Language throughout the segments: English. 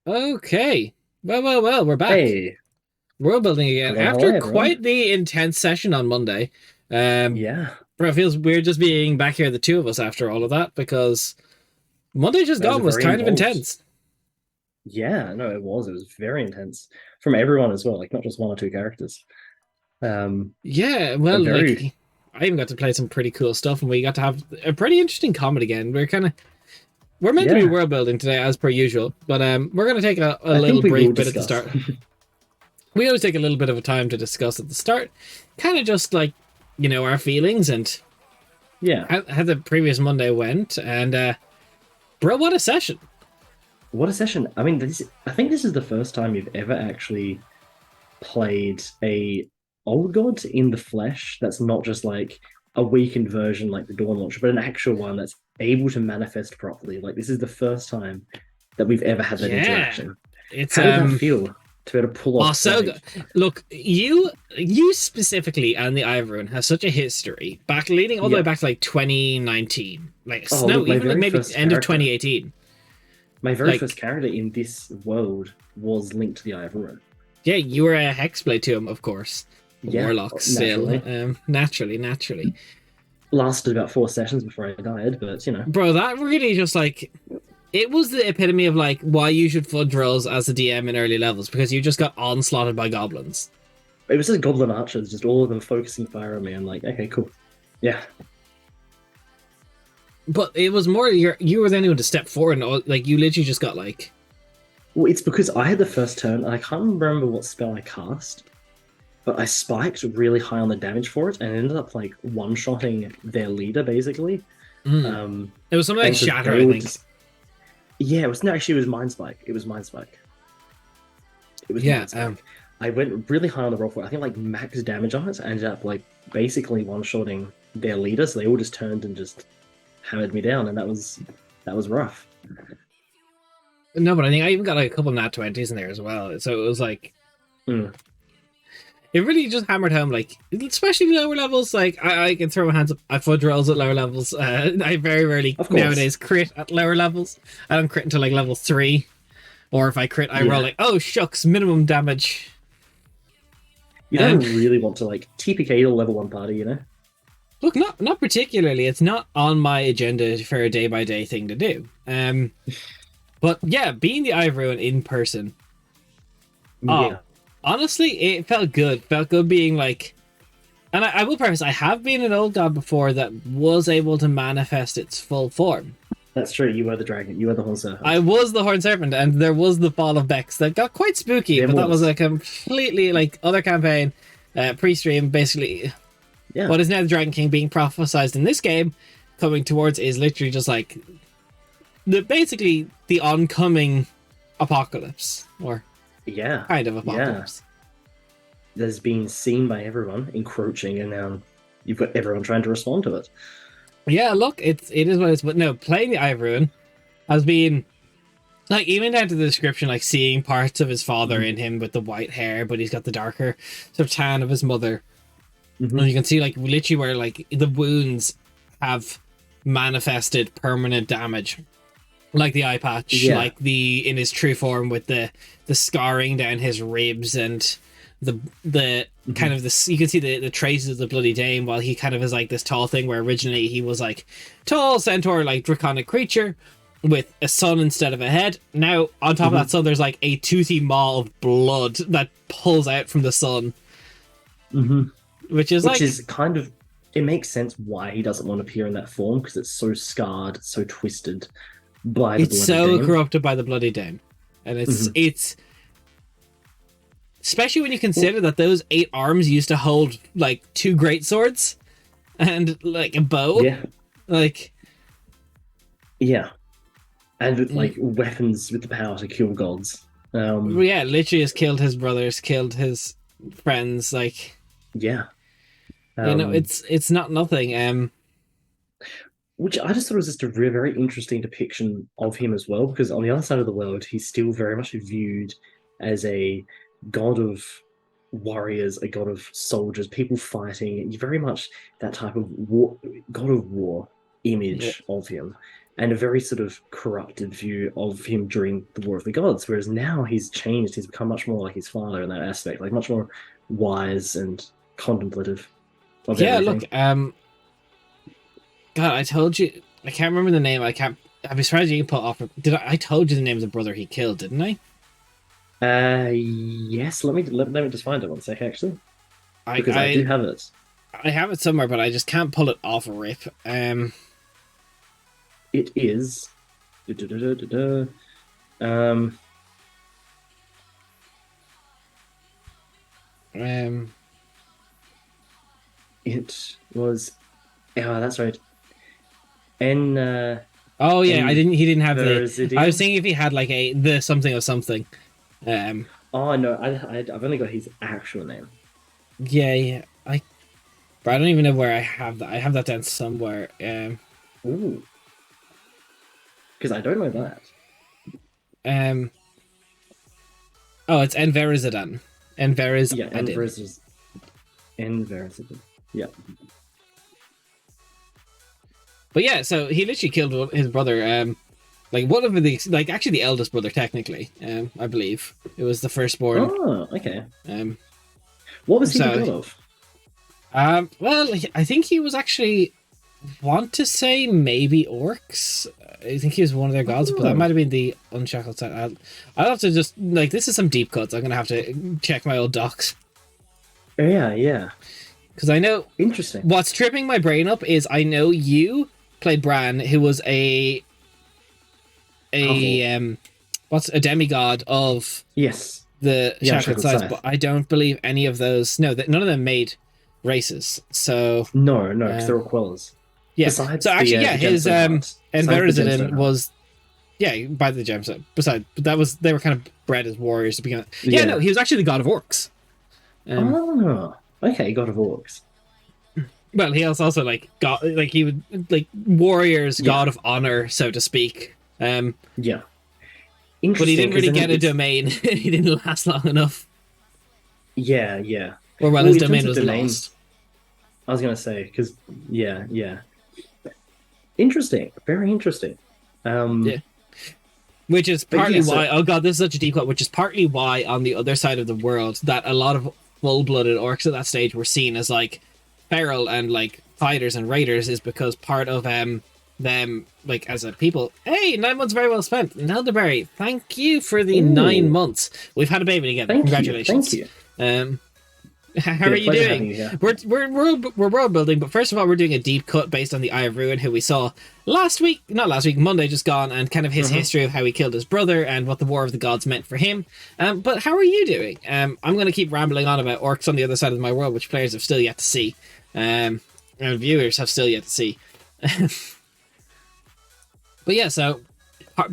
Okay. Well, we're back. Hey, World building again. hello, hello, After everyone. quite the intense session on Monday. Um, Yeah, but it feels weird just being back here, the two of us, after all of that, because Monday just that was gone a was very kind of involved. intense. Yeah, no, it was. It was very intense from everyone as well, like not just one or two characters. Yeah, A well, like, very, I even got to play some pretty cool stuff, and we got to have a pretty interesting comment again. We're meant to be yeah, world building today, as per usual, but we're gonna take a I little think we will break bit at the discuss. start. We always take a little bit of a time to discuss at the start, kind of just like, our feelings and Yeah, how the previous Monday went, and bro, what a session! what a session. I mean, I think this is the first time you've ever actually played a old god in the flesh that's not just like a weakened version like the Dawn Launcher, but an actual one that's able to manifest properly. Like this is the first time that we've ever had that Yeah, interaction. it's How did that feel to be able to pull oh, off so good. like Look, you specifically and the Iron have such a history back leading all the way yeah. back to like 2019, like Oh no, look, even like maybe end of 2018. my very first Like, character in this world was linked to the Eye of Ruin. yeah, you were a hexblade to him, of course. A Yeah, warlock still, naturally. naturally. Lasted about 4 sessions before I died, but you know, Bro, that really just like it was the epitome of like why you should fudge rolls as a DM in early levels because you just got onslaughted by goblins. it was just goblin archers, just all of them focusing fire on me. I'm like, okay, cool. Yeah. But it was more you were the only one to step forward and like you literally just got like Well, it's because I had the first turn, and I can't remember what spell I cast, but I spiked really high on the damage for it, and ended up like one-shotting their leader basically. mm. Um, It was something like and so shatter, they I would think. just yeah, it was no, actually it was Mind Spike. It was Mind Spike. It was Yeah, Mind Spike. I went really high on the roll for it. I think like max damage on it. I ended up like basically one-shotting their leader, so they all just turned and just hammered me down, and that was rough. no, but I think I even got like a couple nat 20s in there as well. So it was like Mm, it really just hammered home, like especially lower levels. Like I can throw my hands up. I fudge rolls at lower levels. I very rarely of course. nowadays crit at lower levels. I don't crit until like level 3, or if I crit, I roll Yeah. like oh shucks, minimum damage. You Um, don't really want to like TPK to level one party, you know? Look, not particularly. It's not on my agenda for a day by day thing to do. But yeah, being the Ivorian in person. Oh, Yeah. honestly, it felt good. Felt good being like, and I will preface, I have been an old god before that was able to manifest its full form. That's true. You were the dragon. You were the Horn I Serpent. was the Horned Serpent, and there was the Fall of Bex that got quite spooky, There but that was was. a completely like other campaign, pre-stream. Basically, Yeah. what is now the Dragon King being prophesized in this game, coming towards is literally just like basically the oncoming apocalypse, or Yeah. kind of Yeah. apocalypse. That's been seen by everyone encroaching, and now you've got everyone trying to respond to it. Yeah, look, it is what it is. But no, playing the Eye of Ruin has been like even down to the description, like seeing parts of his father Mm-hmm. in him with the white hair, but he's got the darker sort of tan of his mother. And Mm-hmm. you can see like literally where like the wounds have manifested permanent damage. Like the eye patch, Yeah. like the in his true form with the scarring down his ribs and the kind Mm-hmm. of this you can see the traces of the bloody dame while he kind of is like this tall thing where originally he was like tall centaur like draconic creature with a sun instead of a head. Now on top of Mm-hmm. that sun there's like a toothy maw of blood that pulls out from the sun, Mm-hmm. which is Which like is kind of it makes sense why he doesn't want to appear in that form because it's so scarred, so twisted by the it's bloody so dame. corrupted by the bloody dame. And it's Mm-hmm. it's especially when you Well, consider that those 8 arms used to hold like two great swords and like a bow. yeah. Like, Yeah. And with mm, like weapons with the power to kill gods. yeah, literally has killed his brothers, killed his friends. Like, Yeah. Um, it's not nothing. which I just thought was just a very interesting depiction of him as well, because on the other side of the world, he's still very much viewed as a god of warriors, a god of soldiers, people fighting, very much that type of war, god of war Yeah, image of him. and a very sort of corrupted view of him during the War of the Gods. Whereas now he's changed; he's become much more like his father in that aspect, like much more wise and contemplative of Yeah, everything. look, God, I told you, I can't remember the name. I'd be surprised you can put off. I told you the name of the brother he killed, didn't I? Yes. Let me just find it one sec, actually, I, because I do I, have it. I have it somewhere, but I just can't pull it off a rip. It is. Da-da-da-da-da-da. Um, Um, it was. Oh, that's right. En oh yeah, I En didn't. He didn't have the. I was Verzidil. thinking if he had like the something of something. Um, Oh no, I've only got his actual name. yeah, yeah. But I don't even know where I have that. I have that down somewhere. Ooh, because I don't know that. Um. Oh, it's Enverizadan. Enveriz Yeah, Adin. En Verzidil. Yeah. But yeah, so he literally killed his brother. Like one of the actually the eldest brother technically. I believe it was the firstborn. Oh, okay. Um. What was he the So god of? Well, I think he was actually want to say maybe orcs. I think he was one of their gods, but that Oh, might have been the unshackled side. I'll have to just like this is some deep cuts. I'm gonna have to check my old docs yeah, yeah. because I know Interesting. what's tripping my brain up is I know you played Bran, who was Half-orc. what's a demigod of Yes. the Yeah, shackled Shackled sides, but Scythe. I don't believe any of those. No, that none of them made races. So No, no, because they're um, all Quells. yeah. So Besides actually, yeah, the his gemstone heart. Besides the gemstone Enverizadin heart. was yeah by the gemstone. Besides, but that was they were kind of bred as warriors to begin with. Yeah, no, Yeah. he was actually the god of orcs. Um, Oh, okay, God of Orcs. well, he also like got like he would like warriors, Yeah, god of honor, so to speak. yeah. But he Interesting, didn't because really then get a it's domain. He didn't last long enough. yeah, yeah. Or well, Well, his in terms domain of was domain, lost. I was gonna say because yeah, yeah. Interesting, very interesting. Yeah. Um, Which is but yeah, partly so why, oh god, this is such a deep cut, which is partly why on the other side of the world that a lot of full-blooded orcs at that stage were seen as like feral and like fighters and raiders is because part of them like as a people, hey, 9 months very well spent. And Elderberry, thank you for the nine ooh, months. We've had a baby together. thank Congratulations. you. Um how Been are a you pleasure having doing? you here. We're world building, but first of all, we're doing a deep cut based on the Eye of Ruin, who we saw last week, not last week, Monday just gone, and kind of his Hmm. history of how he killed his brother and what the War of the Gods meant for him. But how are you doing? I'm going to keep rambling on about orcs on the other side of my world, which players have still yet to see, and viewers have still yet to see. But yeah, so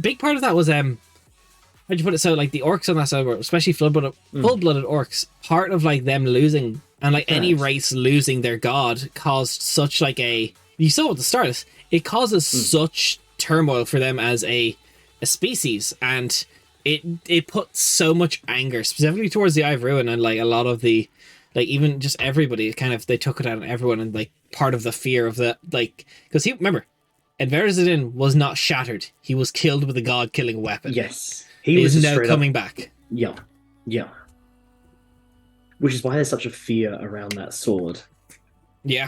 big part of that was how'd you put it? So like the orcs on that side, especially full-blooded orcs, part of like them losing and like any Facts. race losing their god caused such like a you saw at the start. It causes such turmoil for them as a species, and it put so much anger specifically towards the Eye of Ruin and like a lot of the like even just everybody kind of they took it out on everyone and like part of the fear of the like because he remember Adverzadin was not shattered. He was killed with a god killing weapon. Yes, he He was is just now straight up. coming back. Yeah, yeah. Which is why there's such a fear around that sword. Yeah,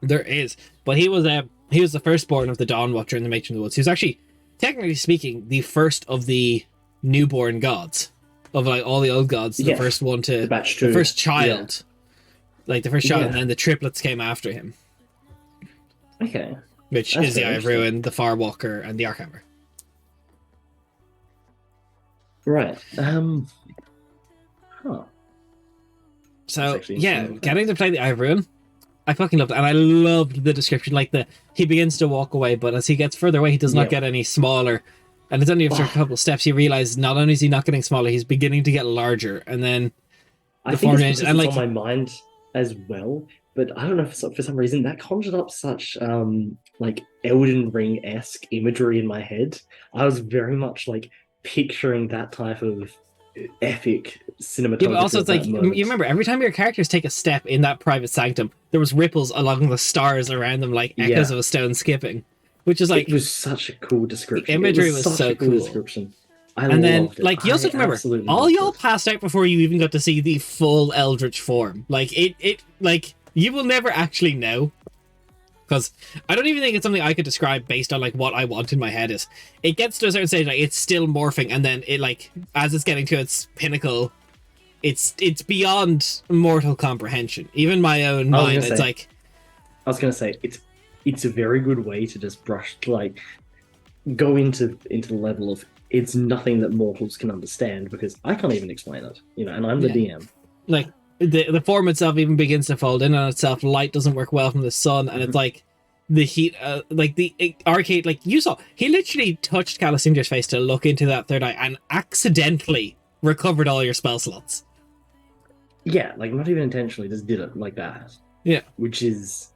there is. But he was the firstborn of the Dawn Watcher and the Matron of the Woods. He was actually, technically speaking, the first of the newborn gods. Of like all the old gods, the Yeah, first one the to batch the two. first child. Like the first child, and Yeah. then the triplets came after him. Okay, Which that's is the very Eye of interesting. Ruin, the Farwalker, and the Archhammer. Right. Huh. That's So actually yeah, interesting. getting to play the Eye of Ruin, I fucking loved it, and I loved the description. Like he begins to walk away, but as he gets further away, he does not Yeah. get any smaller. And it's only after a Oh, couple of steps he realizes not only is he not getting smaller, he's beginning to get larger. And then I the think form it's changes, because and it's like on my mind as well. But I don't know for some reason that conjured up such like Elden Ring esque imagery in my head. I was very much like picturing that type of epic yeah, but cinematography also of it's like that you moment. remember every time your characters take a step in that private sanctum, there was ripples along the stars around them, like echoes Yeah, of a stone skipping. which is like it was such a cool description. the imagery it was was such so a cool cool. description. I And then, loved it. like, you also have to remember, absolutely all loved y'all it. passed out before you even got to see the full Eldritch form. Like, like, you will never actually know. Because I don't even think it's something I could describe based on, like, what I want in my head is. It gets to a certain stage, like, it's still morphing, and then it, like, as it's getting to its pinnacle, it's beyond mortal comprehension. Even my own mind, it's like... I was going to say, it's a very good way to just brush, like, go into the level of it's nothing that mortals can understand because I can't even explain it, you know, and I'm the DM. Like, the form itself even begins to fold in on itself. Light doesn't work well from the sun, and it's like the heat, like the arcade, like you saw, he literally touched Calicinder's face to look into that third eye and accidentally recovered all your spell slots. Yeah, like not even intentionally, just did it like that. Yeah. Which is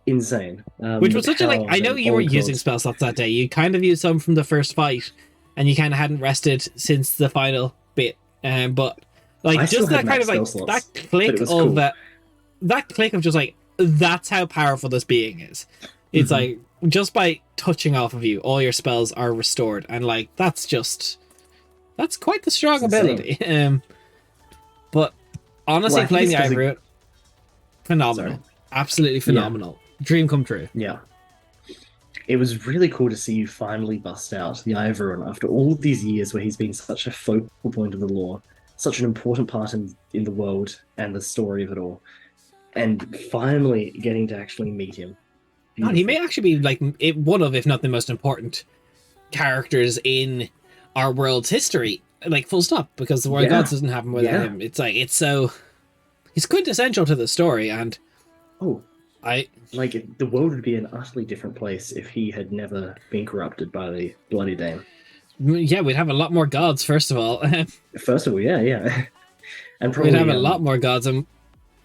insane. Which was such a, like, I know you were using spell slots that day. You kind of used some from the first fight, and you kind of hadn't rested since the final bit. But like just that kind of like slots, that click of cool. That click of just like that's how powerful this being is. It's like just by touching off of you, all your spells are restored, and like that's quite the strong ability. But honestly, playing the Eye of Ruin, phenomenal, absolutely phenomenal. Dream come true. Yeah. It was really cool to see you finally bust out the Eye of Ruin after all of these years where he's been such a focal point of the lore, such an important part in the world and the story of it all. And finally getting to actually meet him. God, he may actually be like one of, if not the most important characters in our world's history, like full stop, because the War of Gods doesn't happen without him. It's like, he's quintessential to the story, and the world would be an utterly different place if he had never been corrupted by the Bloody Dame. Yeah, we'd have a lot more gods, first of all. First of all, yeah. And probably we'd have a lot more gods, and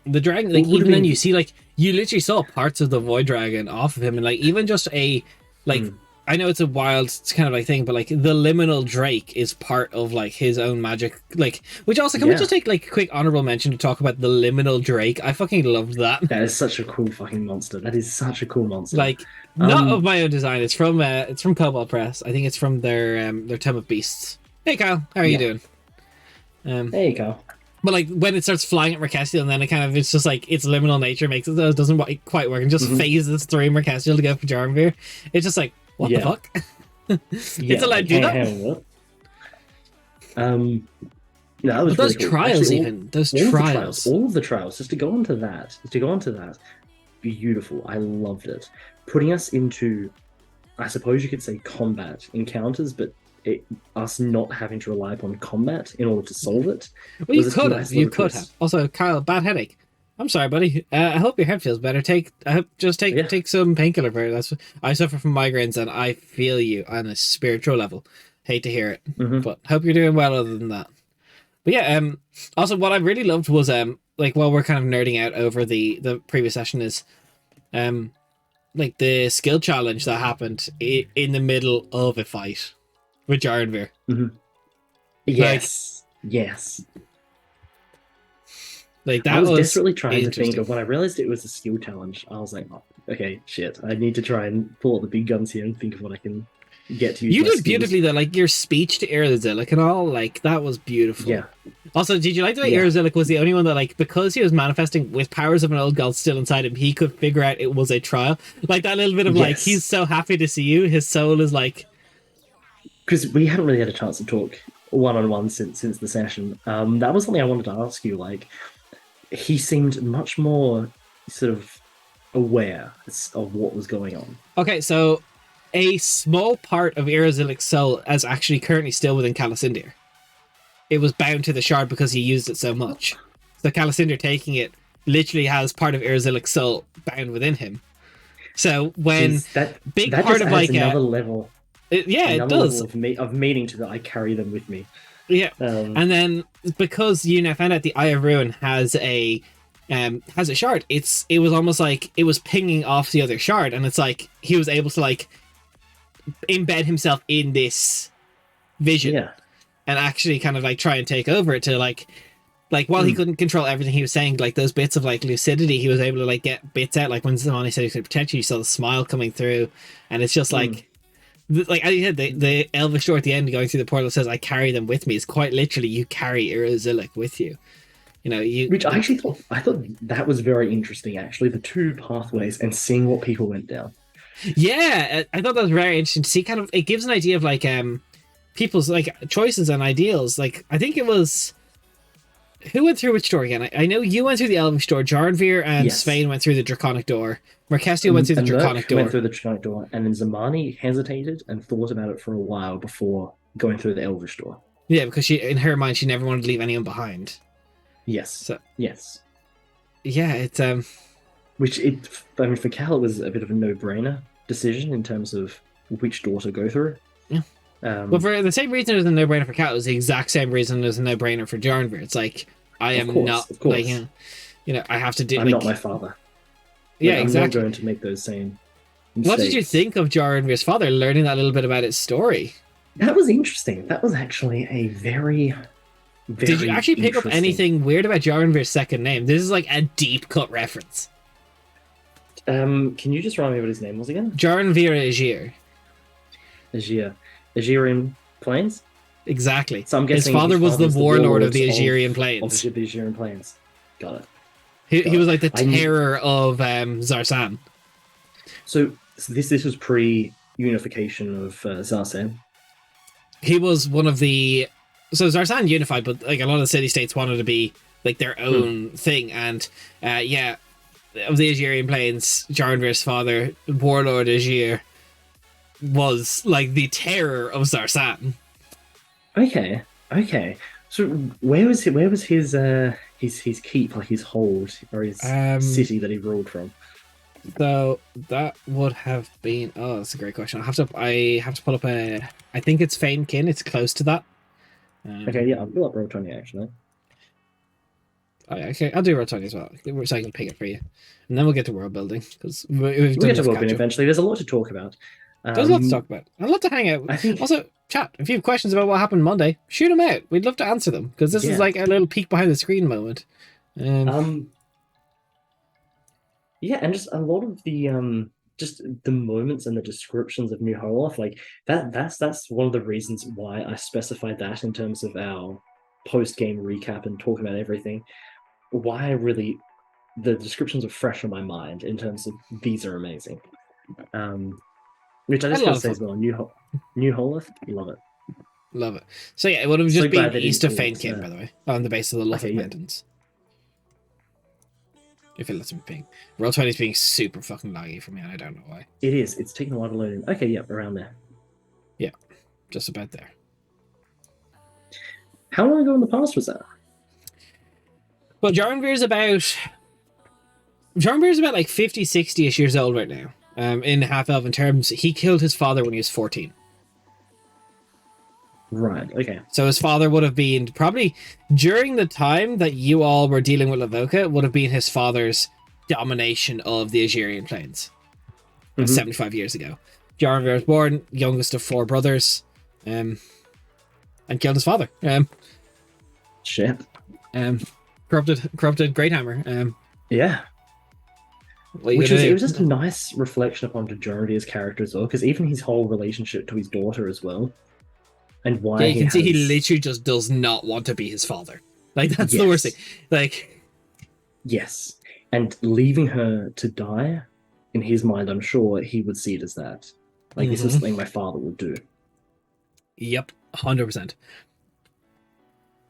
the dragon, like, even then you see, like, you literally saw parts of the Void Dragon off of him, and like even just a like I know it's a wild kind of like thing, but like the liminal Drake is part of like his own magic, like, which also can we just take like a quick honorable mention to talk about the liminal Drake? I fucking loved that. That is such a cool fucking monster. That is such a cool monster. Like, not of my own design. It's from Cobalt Press. I think it's from their Tome of Beasts. Hey Kyle, how are you doing? Hey Kyle. But like when it starts flying at Mercestial, and then it's just like its liminal nature makes it so it doesn't quite work and just phases through Mercestial to go for Jarnvir. It's just like, what the fuck? It's allowed to do that. No, that was those really cool. trials, actually, all of the trials, just to go on to that, beautiful. I loved it. Putting us into, I suppose you could say, combat encounters, but us not having to rely upon combat in order to solve it. Well, you could have. Also, Kyle, bad headache. I'm sorry, buddy. I hope your head feels better. Take some painkiller for it. That's, I suffer from migraines, and I feel you on a spiritual level. Hate to hear it, but hope you're doing well other than that. But yeah, also what I really loved was like, while we're kind of nerding out over the previous session, is like the skill challenge that happened in the middle of a fight with Jarnvir. Yes. Like that, I was desperately trying to think of, when I realized it was a skill challenge, I was like, oh, okay, shit, I need to try and pull out the big guns here and think of what I can get to use. You did beautifully though, like your speech to Irazilic and all, like that was beautiful. Yeah. Also, did you like the way Irazilic was the only one that, like, because he was manifesting with powers of an old god still inside him, he could figure out it was a trial? Like that little bit of like, he's so happy to see you, his soul is like... Because we hadn't really had a chance to talk one-on-one since the session. That was something I wanted to ask you, like, he seemed much more sort of aware of what was going on. Okay, so a small part of Irazilic's soul is actually currently still within Calicindir. It was bound to the shard because he used it so much. So Calicindir taking it literally has part of Irazilic's soul bound within him. So when that part of like another level, it does level of meaning to that, I carry them with me. Yeah, and then because you now found out the Eye of Ruin has a shard, it was almost like it was pinging off the other shard, and it's like he was able to like embed himself in this vision, and actually kind of like try and take over it to like Like, while he couldn't control everything he was saying, like, those bits of, like, lucidity, he was able to, like, get bits out. Like, when Zamani said he could protect you, you saw the smile coming through. And it's just, like, like, as you said, the Elvish door at the end going through the portal says, I carry them with me. It's quite literally, you carry Irazilic with you. You know, Which I actually thought that was very interesting, actually, the two pathways and seeing what people went down. Yeah, I thought that was very interesting to see. Kind of, it gives an idea of, like, people's, like, choices and ideals. Like, I think it was... Who went through which door again? I know you went through the Elvish door. Jarnveer and Svein went through the Draconic door. Merkestio went through the Draconic door. Went through the Draconic door, and then Zamani hesitated and thought about it for a while before going through the Elvish door. Yeah, because she, in her mind, she never wanted to leave anyone behind. Yes. So, yes. Yeah, it's I mean, for Cal, it was a bit of a no-brainer decision in terms of which door to go through. Yeah. Well, for the same reason it was a no-brainer for Cal, it was the exact same reason it was a no-brainer for Jarnveer. It's like, I am not, like, you know, I have to do. I'm not my father. Yeah, exactly. I'm not going to make those same mistakes. What did you think of Jarnveer's father, learning that little bit about his story? That was interesting. That was actually a very Did you actually pick up anything weird about Jarnveer's second name? This is like a deep cut reference. Can you just remind me what his name was again? Jarnveer Aegir. Aegirian Plains? Exactly. So I'm guessing his father was the warlord of the Aegirian Plains. Of the Aegirian Plains. Got it. He was like the terror of Zarsan. So this was pre-unification of Zarsan. He was one of the... So Zarsan unified, but like a lot of the city-states wanted to be like their own thing. And of the Aegirian Plains, Jarnveer's father, Warlord Aegir, was like the terror of Zarsan. Okay. So where was his keep, like his hold, or his city that he ruled from? So that would have been... Oh, that's a great question. I have to pull up a... I think it's Fanekin. It's close to that. Okay, yeah, I'll pull up Rotonia actually. Oh, yeah, okay, I'll do Rotonia as well, so I can pick it for you, and then we'll get to world building because we'll get to world building eventually. There's a lot to talk about. There's a lot to talk about. A lot to hang out. I think... Also, chat. If you have questions about what happened Monday, shoot them out. We'd love to answer them because this is like a little peek behind the screen moment. Yeah, and just a lot of the just the moments and the descriptions of New Holoth, like that's one of the reasons why I specified that in terms of our post-game recap and talking about everything. Why the descriptions are fresh on my mind in terms of these are amazing. Which I just gotta say as well, New Holoth, love it. So yeah, it would have just been east of Fanekin, by the way, on the base of the Lothric Mountains. If it lets me ping. Roll20 is being super fucking laggy for me, and I don't know why. It is. It's taking a while to load in. Okay, yeah, around there. Yeah, just about there. How long ago in the past was that? Well, Jarnveer's about like 50, 60-ish years old right now. In half-elven terms, he killed his father when he was 14. Right, okay. So his father would have been probably during the time that you all were dealing with Lavoka, would have been his father's domination of the Aegirian Plains 75 years ago. Jarnveer was born, youngest of 4 brothers, and killed his father. Shit. Corrupted Greathammer. Yeah. It was just a nice reflection upon Jarnveer's character as well, because even his whole relationship to his daughter as well. And why you can see he literally just does not want to be his father. Like, that's the worst thing. Like, yes. And leaving her to die, in his mind, I'm sure he would see it as that. Like, this is something my father would do. Yep, 100%.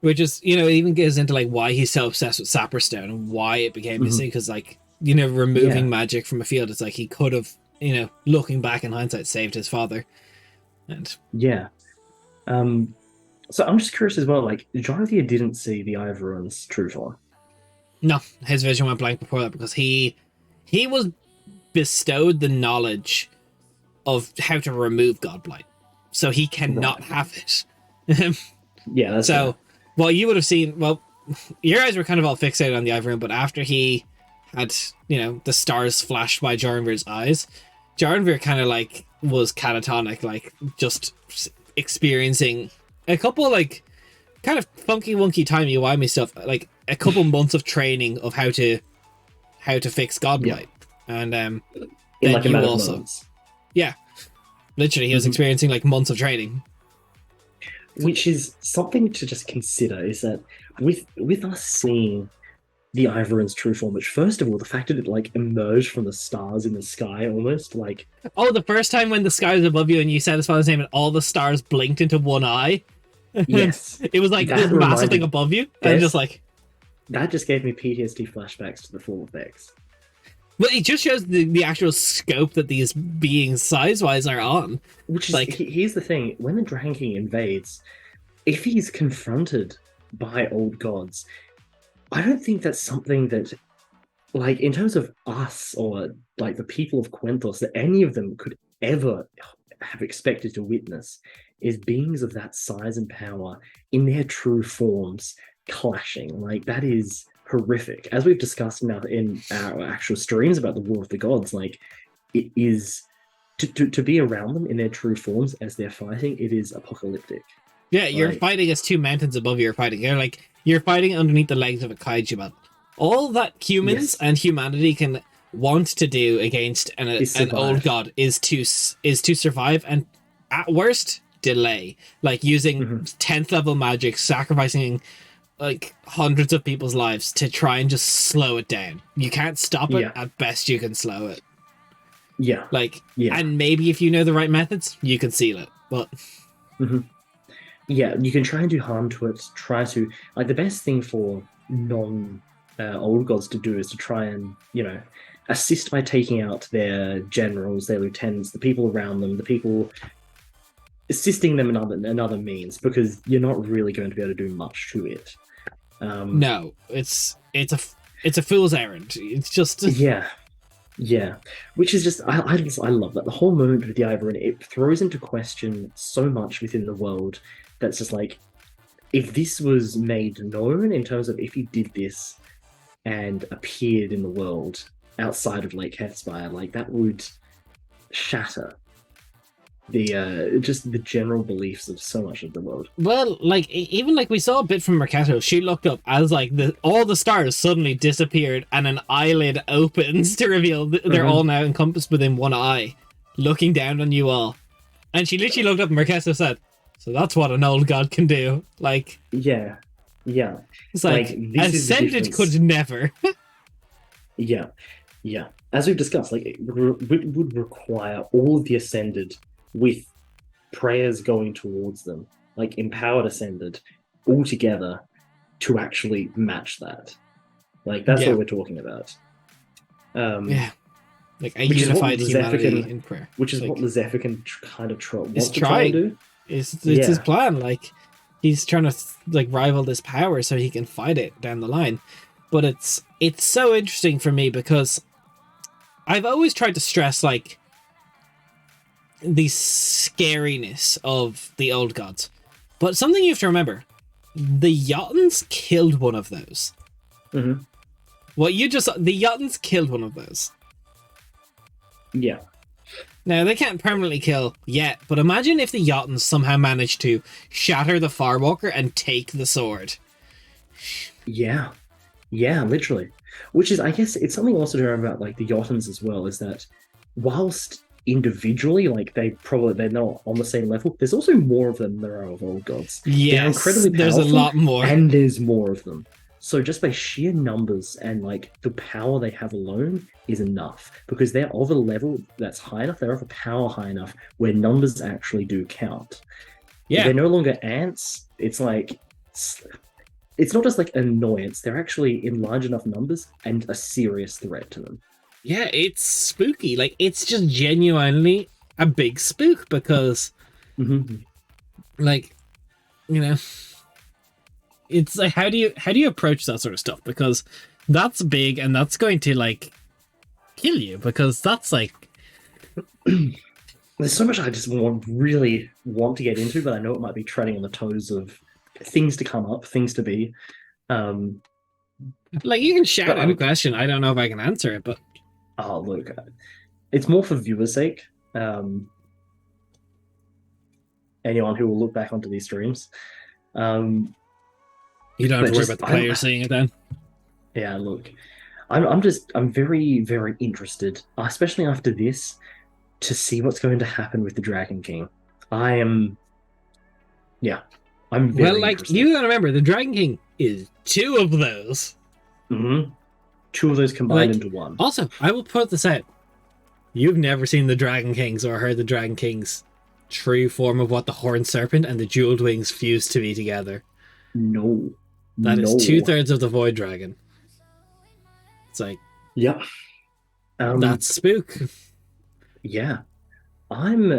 Which is, it even goes into, like, why he's so obsessed with Sapristone and why it became missing. Because, like, removing magic from a field, it's like he could have, looking back in hindsight, saved his father. And yeah. So I'm just curious as well, like, Jarnveer didn't see the Ivorian's true form. No, his vision went blank before that because he was bestowed the knowledge of how to remove Godblight. So he cannot have it. Yeah, that's so, well, you would have seen, your eyes were kind of all fixated on the Ivorian, but after he had, the stars flashed by Jarnveer's eyes, Jarnveer kind of, like, was catatonic, like, just experiencing a couple, like, kind of funky wonky timey-wimey stuff. Like, a couple months of training of how to fix Yeah. Godblight, and In then like a you matter of also, months. yeah, literally he was Mhm. experiencing like months of training. Which is something to just consider is that with us seeing the Ivorin's true form, which first of all, the fact that it like emerged from the stars in the sky almost like Oh, the first time when the sky was above you and you said his father's name and all the stars blinked into one eye, and yes, it was like this that massive thing reminded above you, and just Des like, that just gave me PTSD flashbacks to the Fall of X. but it just shows the actual scope that these beings size wise are on. Which is Like, here's the thing: when the Dragon King invades, if he's confronted by old gods, I don't think that's something that, like, in terms of us or like the people of Quentos, that any of them could ever have expected to witness is beings of that size and power in their true forms clashing. Like, that is horrific. As we've discussed now in our actual streams about the War of the Gods, like, it is to be around them in their true forms as they're fighting, it is apocalyptic. yeah, you're Like, fighting as two mountains above you. You're fighting. You're fighting underneath the legs of a kaiju. But all that humans yes, and humanity can want to do against is an old survive. god is to survive and at worst delay, like using Mhm. 10th level magic, sacrificing like hundreds of people's lives to try and just slow it down. You can't stop it. Yeah, At best, you can slow it. yeah, Like, yeah. and maybe if you know the right methods, you can seal it. But Mhm. Yeah, you can try and do harm to it. Try to like the best thing for non old gods to do is to try and assist by taking out their generals, their lieutenants, the people around them, the people assisting them in other means, because you're not really going to be able to do much to it. no, it's a fool's errand. It's just Yeah, yeah, which is just I love that the whole moment with the Ivory, it throws into question so much within the world that's just like, if this was made known in terms of if he did this and appeared in the world outside of Lake Hethspire, like, that would shatter the just the general beliefs of so much of the world. well, like even like we saw a bit from Mercato. She looked up as like all the stars suddenly disappeared and an eyelid opens to reveal they're all now encompassed within one eye, looking down on you all. And she literally looked up and Mercato said, "So that's what an old god can do." Like, Yeah, yeah, it's like, like this is the Ascended difference. could never. Yeah, yeah. As we've discussed, like, it would require all of the Ascended with prayers going towards them, like empowered Ascended, all together to actually match that. Like, that's Yeah, what we're talking about. Um, yeah. Like a which is what unified the humanity Zephyr in prayer. which is what Like, the Zephyr kind of is want to try and trying. do. It's his Yeah. plan. Like, he's trying to like rival this power so he can fight it down the line. But it's so interesting for me because I've always tried to stress like the scariness of the old gods. But something you have to remember, the Jotuns killed one of those. Hmm. The Jotuns killed one of those. Yeah. Now, they can't permanently kill yet, but imagine if the Jotuns somehow managed to shatter the Firewalker and take the sword. Yeah. Yeah, literally. Which is, I guess, it's something also to remember about like the Jotuns as well, is that whilst individually, like, they're not on the same level, there's also more of them than there are of old gods. They're Yes, incredibly there's a powerful, lot more. and there's more of them. So just by sheer numbers and like the power they have alone is enough, because they're of a level that's high enough, they're of a power high enough where numbers actually do count. Yeah, They're no longer ants. It's like, it's not just like annoyance. They're actually in large enough numbers and a serious threat to them. yeah, it's spooky. Like, it's just genuinely a big spook because, Mm-hmm. like, you know, it's like how do you approach that sort of stuff, because that's big and that's going to like kill you, because that's like There's so much I just really want to get into, but I know it might be treading on the toes of things to come up, things to be. Um, you can shout but out a question. I don't know if I can answer it, but look, it's more for viewers' sake. Anyone who will look back onto these streams. Um, You don't have But to worry just about the player seeing it then. yeah, look, I'm very very interested, especially after this, to see what's going to happen with the Dragon King. I am, yeah, I'm Well, very like, interested. you gotta remember, the Dragon King is two of those. Hmm. Two of those combined Like, into one. also, I will put this out. You've never seen the Dragon Kings or heard the Dragon King's true form of what the Horned Serpent and the Jeweled Wings fuse to be together. No, That is no, two-thirds of the Void Dragon. It's like, yeah, that's spook. yeah. I'm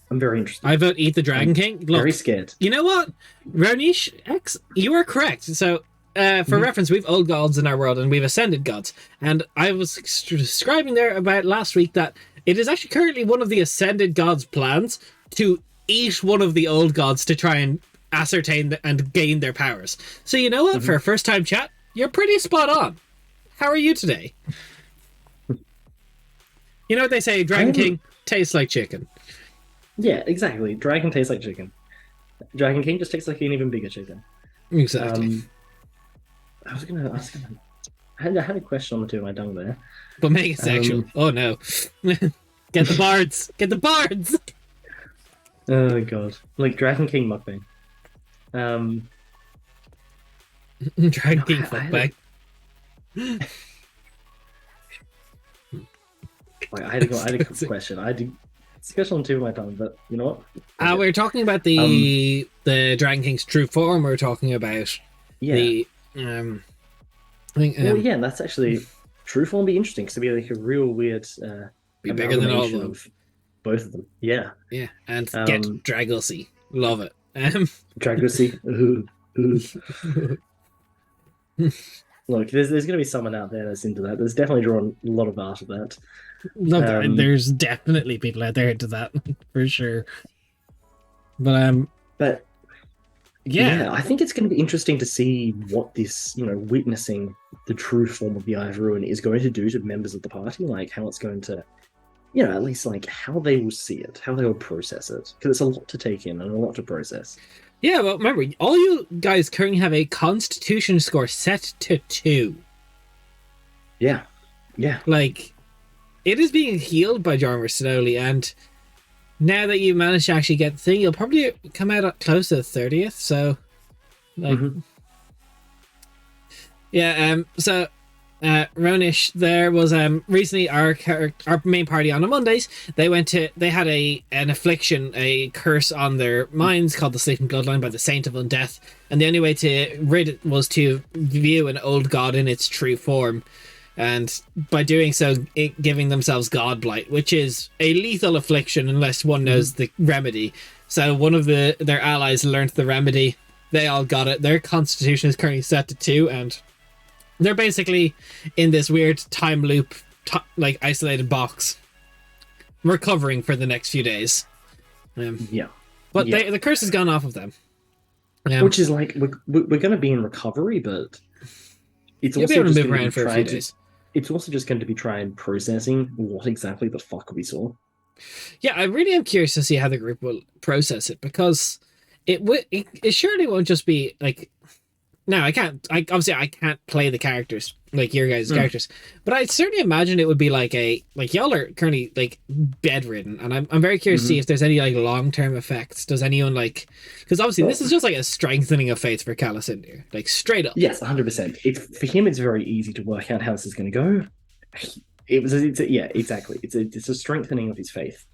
I'm very interested. I vote Eat the Dragon I'm King. very Look, scared. you know what? Ronish X, you are correct. So, for Mhm. reference, we've old gods in our world and we've ascended gods. And I was describing there about last week that it is actually currently one of the ascended gods' plans to eat one of the old gods to try and ascertain and gain their powers. So, you know what? For Mhm. a first time chat, you're pretty spot on. How are you today? You know what they say, Dragon I'm King tastes like chicken. Yeah, exactly. Dragon tastes like chicken. Dragon King just tastes like an even bigger chicken. Exactly. Um, I was gonna, I had a question on the tip of my tongue there. But make it sexual. Um, Oh no. Get the bards! Get the bards! oh god, like Dragon King mukbang. Um, Dragon no, King I had a, fuckbag. like, I had a question. It's a question on the tip of my tongue, but you know what? Okay. We're talking about the Dragon King's true form. We're talking about Yeah. the I think Well, yeah, and that's actually true form be interesting because it'd be like a real weird be bigger than all of amalgamation them. of both of them. Yeah. Yeah, and get Dragosy. Love it. Dragosi. Ooh, ooh. Look, there's going to be someone out there that's into that. There's definitely drawn a lot of art of that. Love that. There's definitely people out there into that for sure. But yeah, I think it's going to be interesting to see what this, witnessing the true form of the Eye of Ruin is going to do to members of the party, like how it's going to, at least like how they will see it, how they will process it, because it's a lot to take in and a lot to process. Yeah, well, remember, all you guys currently have a Constitution score set to 2. Yeah, yeah. Like, it is being healed by Jarmer slowly, and now that you managed to actually get the thing, you'll probably come out close to the 30th, so... Like... Yeah, so... Ronish, there was recently our main party on the Mondays. They had an affliction, a curse on their minds called the Sleeping Bloodline by the Saint of Undeath, and the only way to rid it was to view an old god in its true form, and by doing so, giving themselves God Blight, which is a lethal affliction unless one knows the remedy. So one of their allies learned the remedy. They all got it. Their constitution is currently set to 2, and they're basically in this weird time loop, like isolated box, recovering for the next few days. Yeah, but the curse has gone off of them. Which is like we're going to be in recovery, but it's You'll also be able to just move going to around be for a few days. It's also just going to be trying processing what exactly the fuck we saw. Yeah, I really am curious to see how the group will process it, because it surely won't just be like. No, I can't. Obviously I can't play the characters like your guys' characters, but I certainly imagine it would be like y'all are currently like bedridden, and I'm very curious to see if there's any like long term effects. Does anyone because obviously this is just like a strengthening of faith for Calicindir, like straight up. Yes, 100%. For him, it's very easy to work out how this is going to go. Yeah, exactly. It's a strengthening of his faith.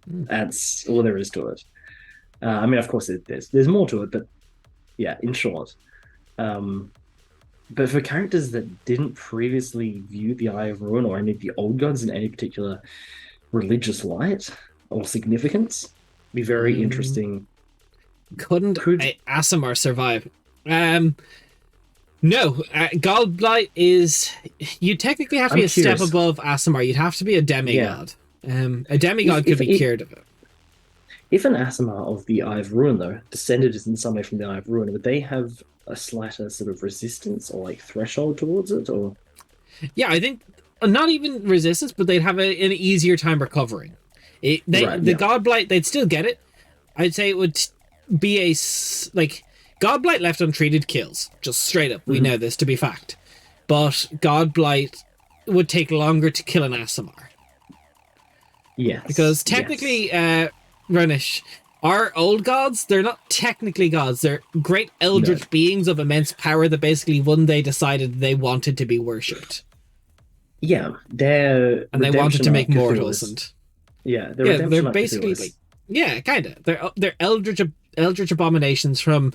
That's all there is to it. I mean, of course, there's more to it, but yeah, in short. But for characters that didn't previously view the Eye of Ruin or any of the old gods in any particular religious light or significance, be very interesting. Could Aasimar survive? No, God Blight is... You technically have to be a step above Aasimar. You'd have to be a demigod. A demigod could be cured of it. If an Aasimar of the Eye of Ruin, though, descended in some way from the Eye of Ruin, would they have a slighter sort of resistance or like threshold towards it? Or yeah, I think not even resistance, but they'd have an easier time recovering. The God Blight, they'd still get it. I'd say it would be Godblight left untreated kills, just straight up. We know this to be fact. But Godblight would take longer to kill an Aasimar. Yes. Because technically, Runish, our old gods, they're not technically gods. They're great eldritch beings of immense power that basically one day decided they wanted to be worshipped. Yeah, they're and they wanted to make mortals and they're basically like kind of they're eldritch abominations from.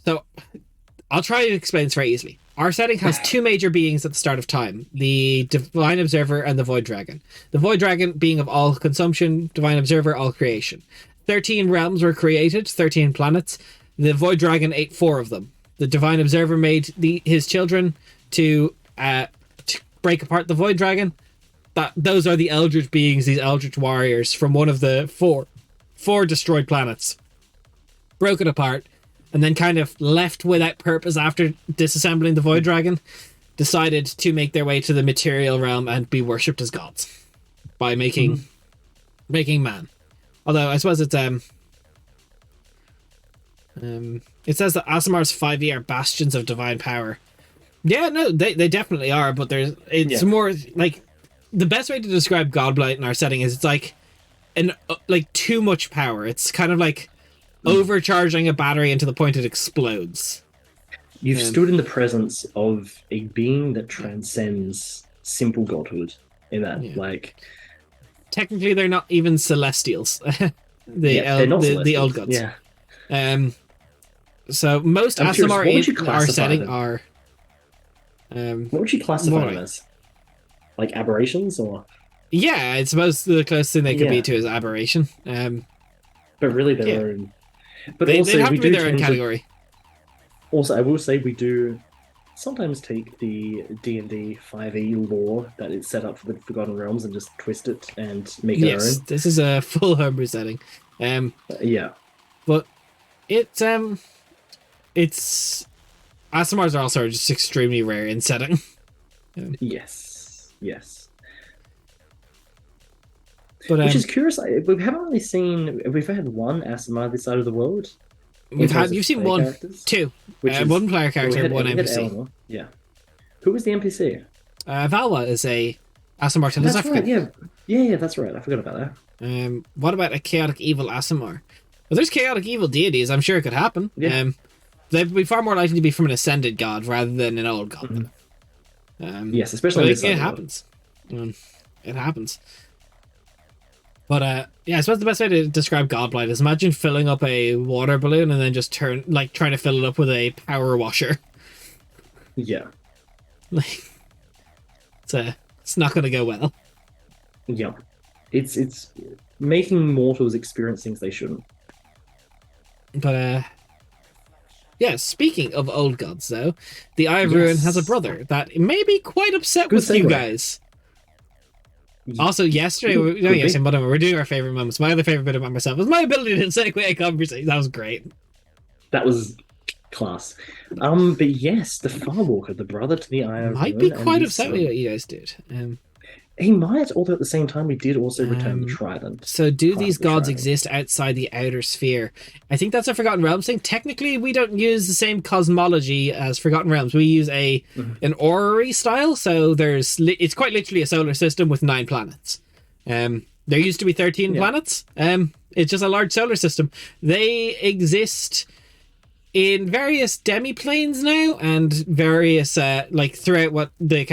So I'll try to explain this very easily. Our setting has two major beings at the start of time: the Divine Observer and the Void Dragon. The Void Dragon being of all consumption, Divine Observer all creation. 13 realms were created, 13 planets. The Void Dragon ate 4 of them. The Divine Observer made his children to break apart the Void Dragon. Those are the eldritch beings, these eldritch warriors from one of the four destroyed planets. Broke it apart, and then kind of left without purpose after disassembling the Void Dragon, decided to make their way to the material realm and be worshipped as gods by making man. Although I suppose it's it says that Aasimars 5e are bastions of divine power. Yeah, no, they definitely are, but it's more like the best way to describe Godblight in our setting is it's like too much power. It's kind of like overcharging a battery into the point it explodes. You've stood in the presence of a being that transcends simple godhood in that, technically they're not even celestials. the old gods. Yeah. So most Aasimar in our setting are what would you classify them as? Like aberrations, or? Yeah, I suppose the closest thing they could be to is aberration. But really their own. But they also have we to be do their own category. Also, I will say we do sometimes take the D&D 5e lore that is set up for the Forgotten Realms and just twist it and make it our own. This is a full homebrew setting. But it's Aasimars are also just extremely rare in setting. Yes. But, which is curious. We haven't really seen. We've had one Aasimar this side of the world. You've seen one, characters. Two. One player character, one NPC. Yeah. Who was the NPC? Valwa is a Aasimar to That's right. Yeah, that's right. I forgot about that. What about a chaotic evil Aasimar? Well, there's chaotic evil deities. I'm sure it could happen. Yeah. They'd be far more likely to be from an ascended god rather than an old god. Yes, especially it happens. It happens. But I suppose the best way to describe Godblight is imagine filling up a water balloon and then just trying to fill it up with a power washer. Yeah. It's not going to go well. Yeah. It's making mortals experience things they shouldn't. But speaking of old gods though, the Eye of Ruin has a brother that may be quite upset with you guys. Also, yesterday, we're doing our favorite moments. My other favorite bit about myself was my ability to segue a conversation. That was great. That was class. But yes, the Farwalker, the brother to the Eye of Ruin, might be quite upset with what you guys did. He might, although at the same time we did also return the Trident. So do these gods exist outside the outer sphere? I think that's a Forgotten Realms thing. Technically, we don't use the same cosmology as Forgotten Realms. We use an orrery style, so it's quite literally a solar system with 9 planets. There used to be 13 planets. It's just a large solar system. They exist in various demi-planes now, and various throughout what the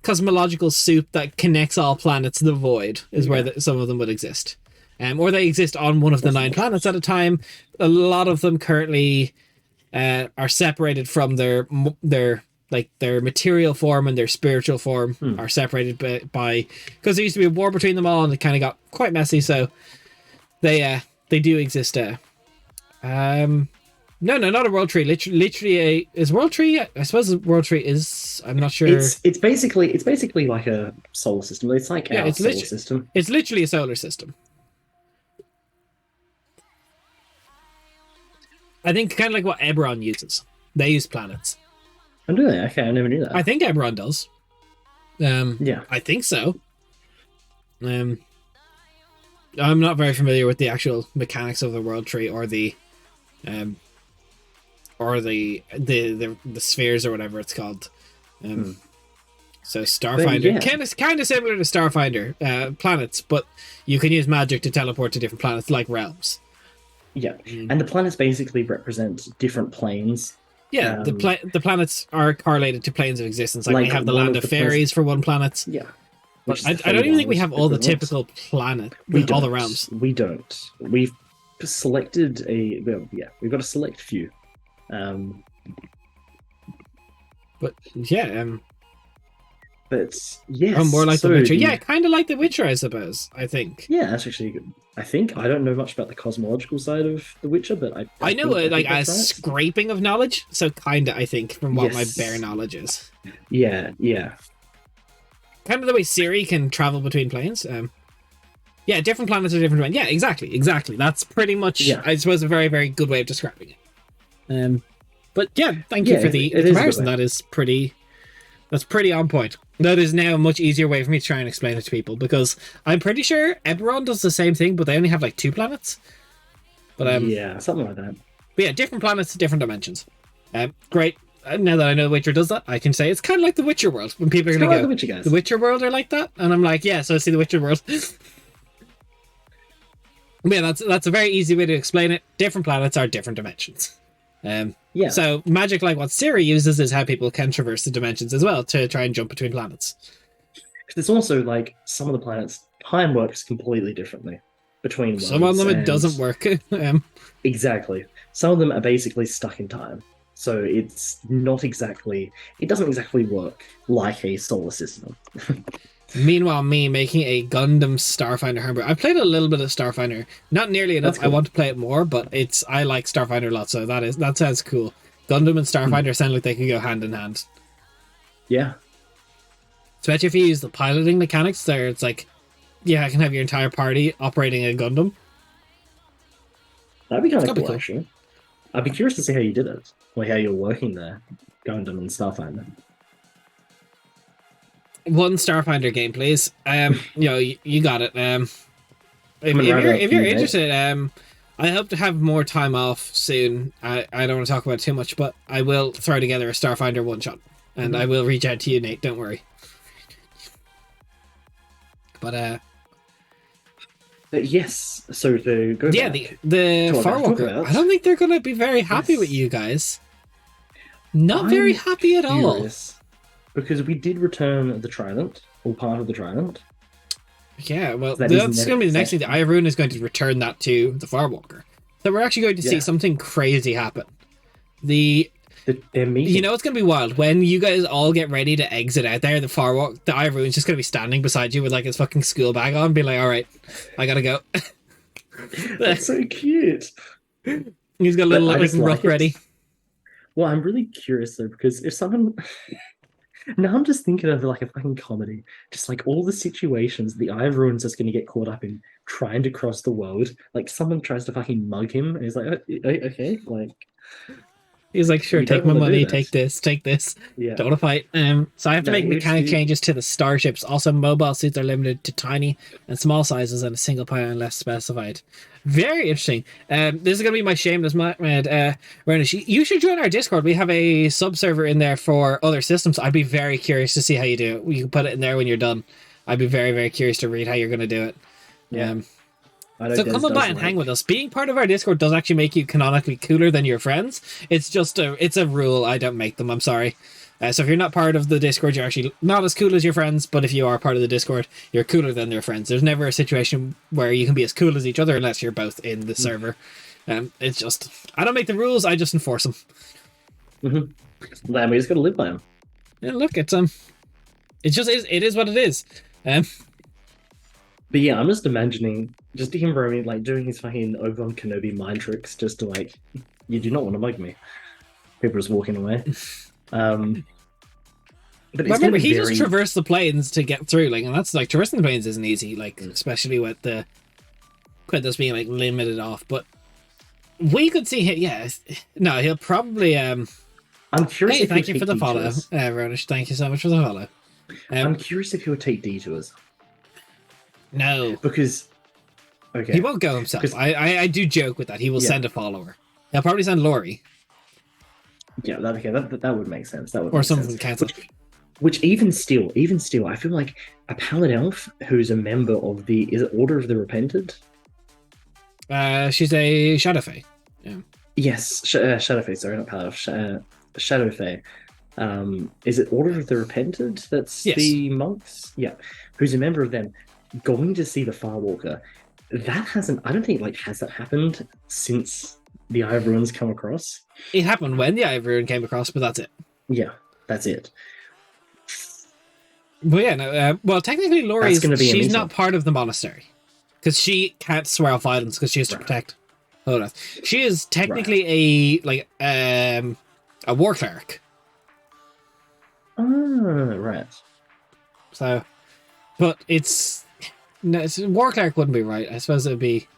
cosmological soup that connects all planets, the void, is where some of them would exist. Or they exist on one of the 9 planets at a time. A lot of them currently are separated from their material form and their spiritual form are separated by because there used to be a war between them all and it kind of got quite messy, so they do exist. No, not a world tree. Literally is world tree. I suppose a world tree is. I'm not sure. It's basically like a solar system. It's like our solar system. It's literally a solar system. I think kind of like what Eberron uses. They use planets. Oh, do they? Okay, I never knew that. I think Eberron does. Yeah, I think so. I'm not very familiar with the actual mechanics of the world tree or the or the spheres or whatever it's called. So Starfinder, kind of similar to Starfinder, planets, but you can use magic to teleport to different planets like realms. Yeah, and the planets basically represent different planes. Yeah, the planets are correlated to planes of existence. Like we have the land of fairies for one planet. Yeah. But I don't even think we have all the typical planet, all the realms. We don't. We've selected we've got a select few. But yeah, but yes, more like The Witcher. Yeah, kind of like The Witcher, I suppose. I think. Yeah, that's actually good. I think I don't know much about the cosmological side of The Witcher, but I know like a scraping of knowledge. So kind of, I think, from what my bare knowledge is. Yeah. Kind of the way Siri can travel between planes. Yeah, different planets are different. Yeah, exactly. That's pretty much, I suppose, a very, very good way of describing it. But yeah, thank you for the comparison. That's pretty on point. That is now a much easier way for me to try and explain it to people, because I'm pretty sure Eberron does the same thing, but they only have like 2 planets. But yeah, something like that. But yeah, different planets, different dimensions. Great. Now that I know The Witcher does that, I can say it's kind of like The Witcher world. When people are going to go, The Witcher guys. The Witcher world are like that, and I'm like, yeah, so I see The Witcher world. Yeah, that's a very easy way to explain it. Different planets are different dimensions. Yeah. So magic, like what Siri uses, is how people can traverse the dimensions as well to try and jump between planets. There's also like some of the planets, time works completely differently between ones. Some of them it doesn't work. Exactly. Some of them are basically stuck in time. So it's not exactly, it doesn't exactly work like a solar system. Meanwhile, me making a Gundam Starfinder homebrew. I played a little bit of Starfinder, not nearly enough. Cool. I want to play it more, but I like Starfinder a lot, so that sounds cool. Gundam and Starfinder sound like they can go hand in hand. Yeah. Especially if you use the piloting mechanics there, it's like, yeah, I can have your entire party operating a Gundam. That'd be kind of cool, actually. I'd be curious to see how you did it, like how you're working there, Gundam and Starfinder. One Starfinder game, please. You got it. If you're interested, I hope to have more time off soon. I don't want to talk about it too much, but I will throw together a Starfinder one shot, and I will reach out to you, Nate. Don't worry. But yes. So to go back, the Farwalker. I don't think they're going to be very happy with you guys. Not very happy at all. Because we did return the Trident, or part of the Trident. Yeah, well, that's going to be the next thing. The Eye of Ruin is going to return that to the Farwalker. So we're actually going to see something crazy happen. You know, it's going to be wild. When you guys all get ready to exit out there, the Eye of Ruin is just going to be standing beside you with like his fucking school bag on, be like, all right, I got to go. That's so cute. He's got a little rock ready. Well, I'm really curious though, because if someone... Now I'm just thinking of like a fucking comedy. Just like all the situations the Eye of Ruin's just going to get caught up in trying to cross the world. Like someone tries to fucking mug him and he's like, okay, like... He's like, sure, take my money, take this. Yeah. Don't want to fight. So I have to make mechanic changes to the starships. Also, mobile suits are limited to tiny and small sizes and a single pilot unless specified. Very interesting. This is going to be my shameless Ronish. You should join our Discord. We have a sub-server in there for other systems. I'd be very curious to see how you do it. You can put it in there when you're done. I'd be very, very curious to read how you're going to do it. Yeah. So come on by and hang with us. Being part of our Discord does actually make you canonically cooler than your friends. It's just it's a rule. I don't make them. I'm sorry. So if you're not part of the Discord, you're actually not as cool as your friends. But if you are part of the Discord, you're cooler than your friends. There's never a situation where you can be as cool as each other unless you're both in the server. It's just, I don't make the rules. I just enforce them. Then we just got to live by them. Yeah, look, it is what it is. But yeah, I'm just imagining him roaming, like doing his fucking Obi-Wan Kenobi mind tricks, just to like, you do not want to mug me. People just walking away. But remember, he just traversed the plains to get through, like, and that's like traversing the plains isn't easy, like especially with this being like limited off. But we could see him. Yeah, no, he'll probably. I'm curious. Hey, thank you for the follow, Ronish. Thank you so much for the follow. I'm curious if he would take detours. No, because he won't go himself. I do joke with that. He will send a follower. He'll probably send Lori. Yeah, that would make sense. That would or make someone from sense. the council. Which even still, I feel like a paladin elf who's a member of the is it Order of the Repentant? She's a shadow fae. Yeah. Yes, Shadowfae. Sorry, not paladin elf. Shadowfae. Is it Order of the Repentant? That's Yes. the monks. Yeah, who's a member of them. Going to see the Firewalker. That hasn't. I don't think has that happened since the Eye of Ruins come across. It happened when the Ivory came across, but that's it. Yeah, that's it. But yeah, no, well, technically, That's going to be a she's meetup. not part of the monastery because she can't swear off violence because she has to protect Hodath. She is technically a war cleric. Ah, right. So, but war cleric wouldn't be right. I suppose it would be.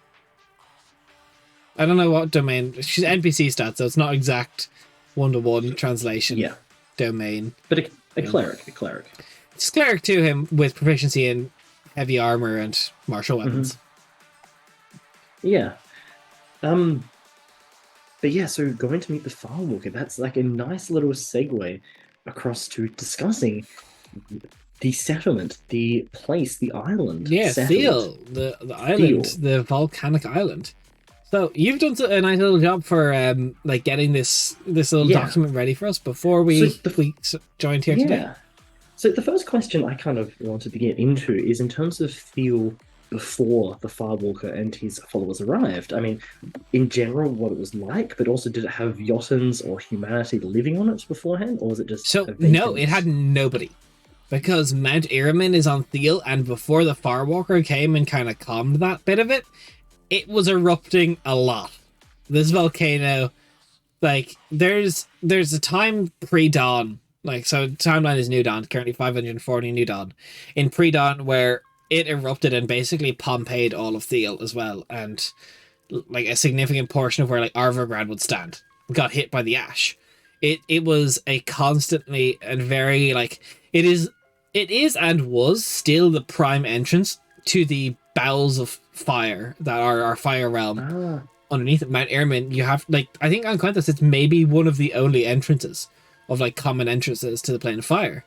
I don't know what domain. She's NPC stats, so it's not exact 1-to-1 translation. Yeah, domain. but a cleric, a cleric. It's cleric to him with proficiency in heavy armor and martial weapons. Yeah. But yeah, so going to meet the Firewalker, that's like a nice little segue across to discussing the settlement, the place, the island. Yeah, Theal, the island, Theal. the volcanic island. So you've done a nice little job for getting this little document ready for us before we joined here today. So the first question I kind of wanted to get into is in terms of Theal before the Firewalker and his followers arrived. I mean, in general, what it was like, but also did it have Jotuns or humanity living on it beforehand, or was it just... So, no, it had nobody. Because Mount Iramin is on Theal, and before the Firewalker came and kind of calmed that bit of it, it was erupting a lot. This volcano, like, there's a time pre-dawn. Like, so timeline is New Dawn, currently 540 New Dawn. In pre-dawn, where it erupted and basically Pompeyed all of Theal as well, and like a significant portion of where like Arvograd would stand got hit by the ash. It was a constantly and very like it is and was still the prime entrance to the bowels of fire that are our fire realm. Underneath Mount Iramin, you have like I think on Quintus it's maybe one of the only entrances of like common entrances to the plane of fire,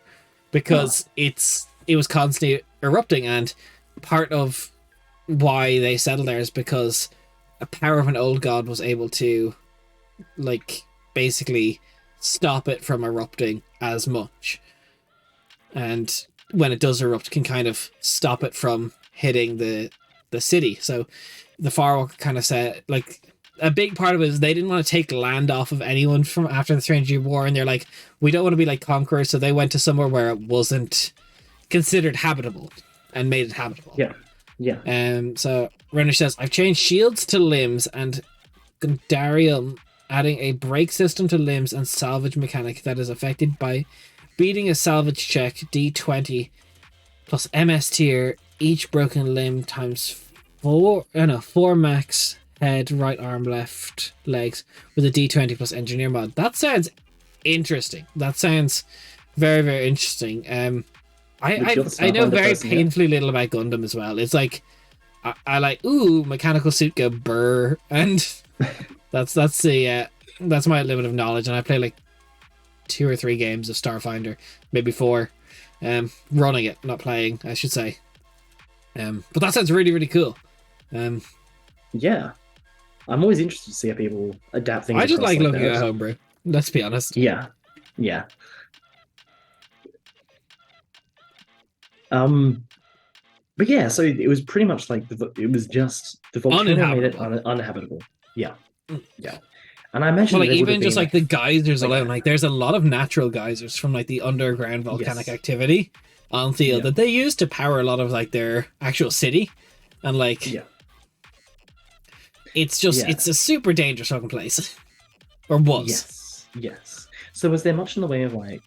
because it was constantly erupting, and part of why they settled there is because a power of an old god was able to like basically stop it from erupting as much, and when it does erupt can kind of stop it from hitting the city. So the Firewalker kind of said like a big part of it is they didn't want to take land off of anyone from after the 300-year war, and they're like, we don't want to be like conquerors, so they went to somewhere where it wasn't considered habitable and made it habitable. So Renner says, I've changed shields to limbs and Gundarium, adding a brake system to limbs and salvage mechanic that is affected by beating a salvage check D20 plus MS tier, each broken limb times 4 max head, right arm, left legs with a D20 plus engineer mod. That sounds interesting. That sounds very, very interesting. I know very painfully little about Gundam as well. It's like I like mechanical suit go burr, and that's my limit of knowledge. And I play like 2 or 3 games of Starfinder, maybe 4, running it, not playing, I should say. But that sounds really, really cool. Yeah, I'm always interested to see how people adapt things. I just like looking at homebrew. Let's be honest. Yeah. But yeah, so it was pretty much like it was just the volcano made it uninhabitable. Yeah. And I imagine even just like the geysers alone, like there's a lot of natural geysers from like the underground volcanic activity on Theal that they use to power a lot of like their actual city, and like it's just it's a super dangerous fucking place, or was. Yes. So was there much in the way of like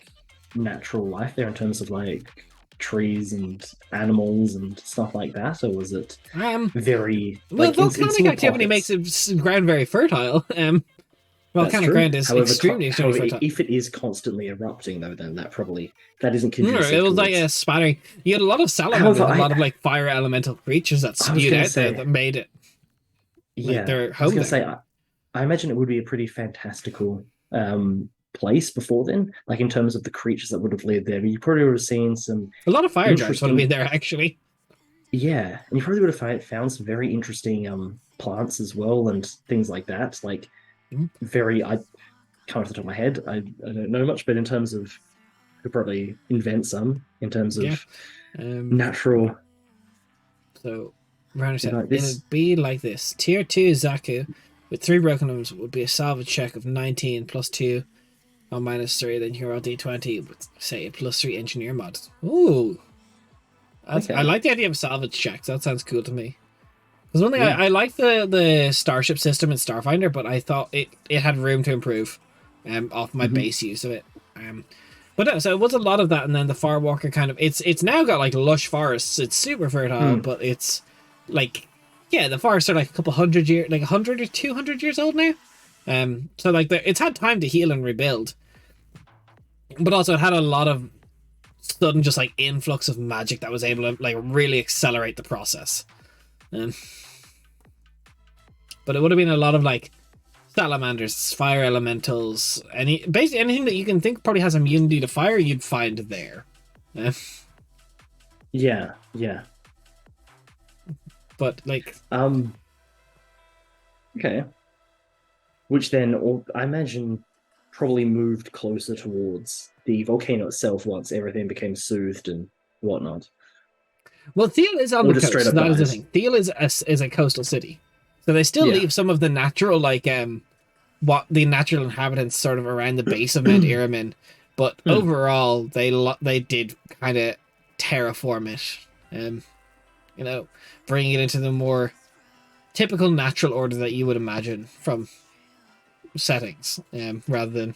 natural life there in terms of like trees and animals and stuff like that, or was it very volcanic activity makes the ground very fertile? Volcanic ground is extremely fertile. If it is constantly erupting though, then that isn't conducive. It was like a spattering. You had a lot of salamanders, a lot of like fire elemental creatures that spewed out there that made it. Yeah, like, I was gonna say, I imagine it would be a pretty fantastical place before then, like in terms of the creatures that would have lived there. But you probably would have seen some A lot of fire giants would have been interesting, there actually. yeah, and you probably would have found some very interesting plants as well and things like that. Like Mm, very, I can't off the top of my head, I don't know much, but in terms of could probably invent some in terms yeah. of Um. natural. So round You know, set, like this. it'd be like this: Tier 2 Zaku with 3 broken limbs would be a salvage check of 19 plus 2 on -3. Then hero D20 with say a +3 engineer mod. Ooh, I Okay, like the idea of salvage checks. That sounds cool to me. Because one thing yeah. I like the starship system in Starfinder, but I thought it had room to improve, off my Hmm. base use of it. But no, so it was a lot of that, and then the Firewalker kind of it's now got like lush forests. It's super fertile, Mm. but it's like yeah, the forests are like a couple hundred years, like 100 or 200 years old now. So like it's had time to heal and rebuild, but also it had a lot of sudden just like influx of magic that was able to like really accelerate the process. Um, but it would have been a lot of like salamanders, fire elementals, basically anything that you can think probably has immunity to fire, you'd find there. Uh, Yeah, yeah. but like, Um, okay. Which then, or I imagine, probably moved closer towards the volcano itself once everything became soothed and whatnot, well, Theal is on or the just coast. straight So up that is the dies. thing. Theal is a coastal city, so they still Yeah. leave some of the natural like what the natural inhabitants sort of around the base of Mount Iramin, but Hmm. overall they did kind of terraform it, you know, bringing it into the more typical natural order that you would imagine from settings, rather than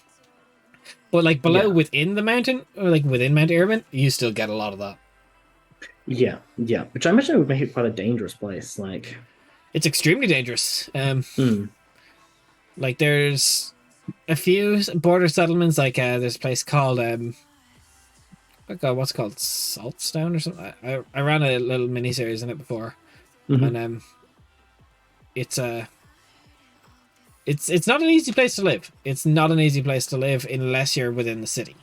but like below Yeah. within the mountain or like within Mount Irwin, you still get a lot of that. Yeah. Yeah. Which I imagine would make it quite a dangerous place. Like, It's extremely dangerous. hmm. Like there's a few border settlements. Like there's a place called oh God, what's it called Saltstone or something. I ran a little mini series in it before, and Hmm. it's it's not an easy place to live. It's not an easy place to live unless you're within the city.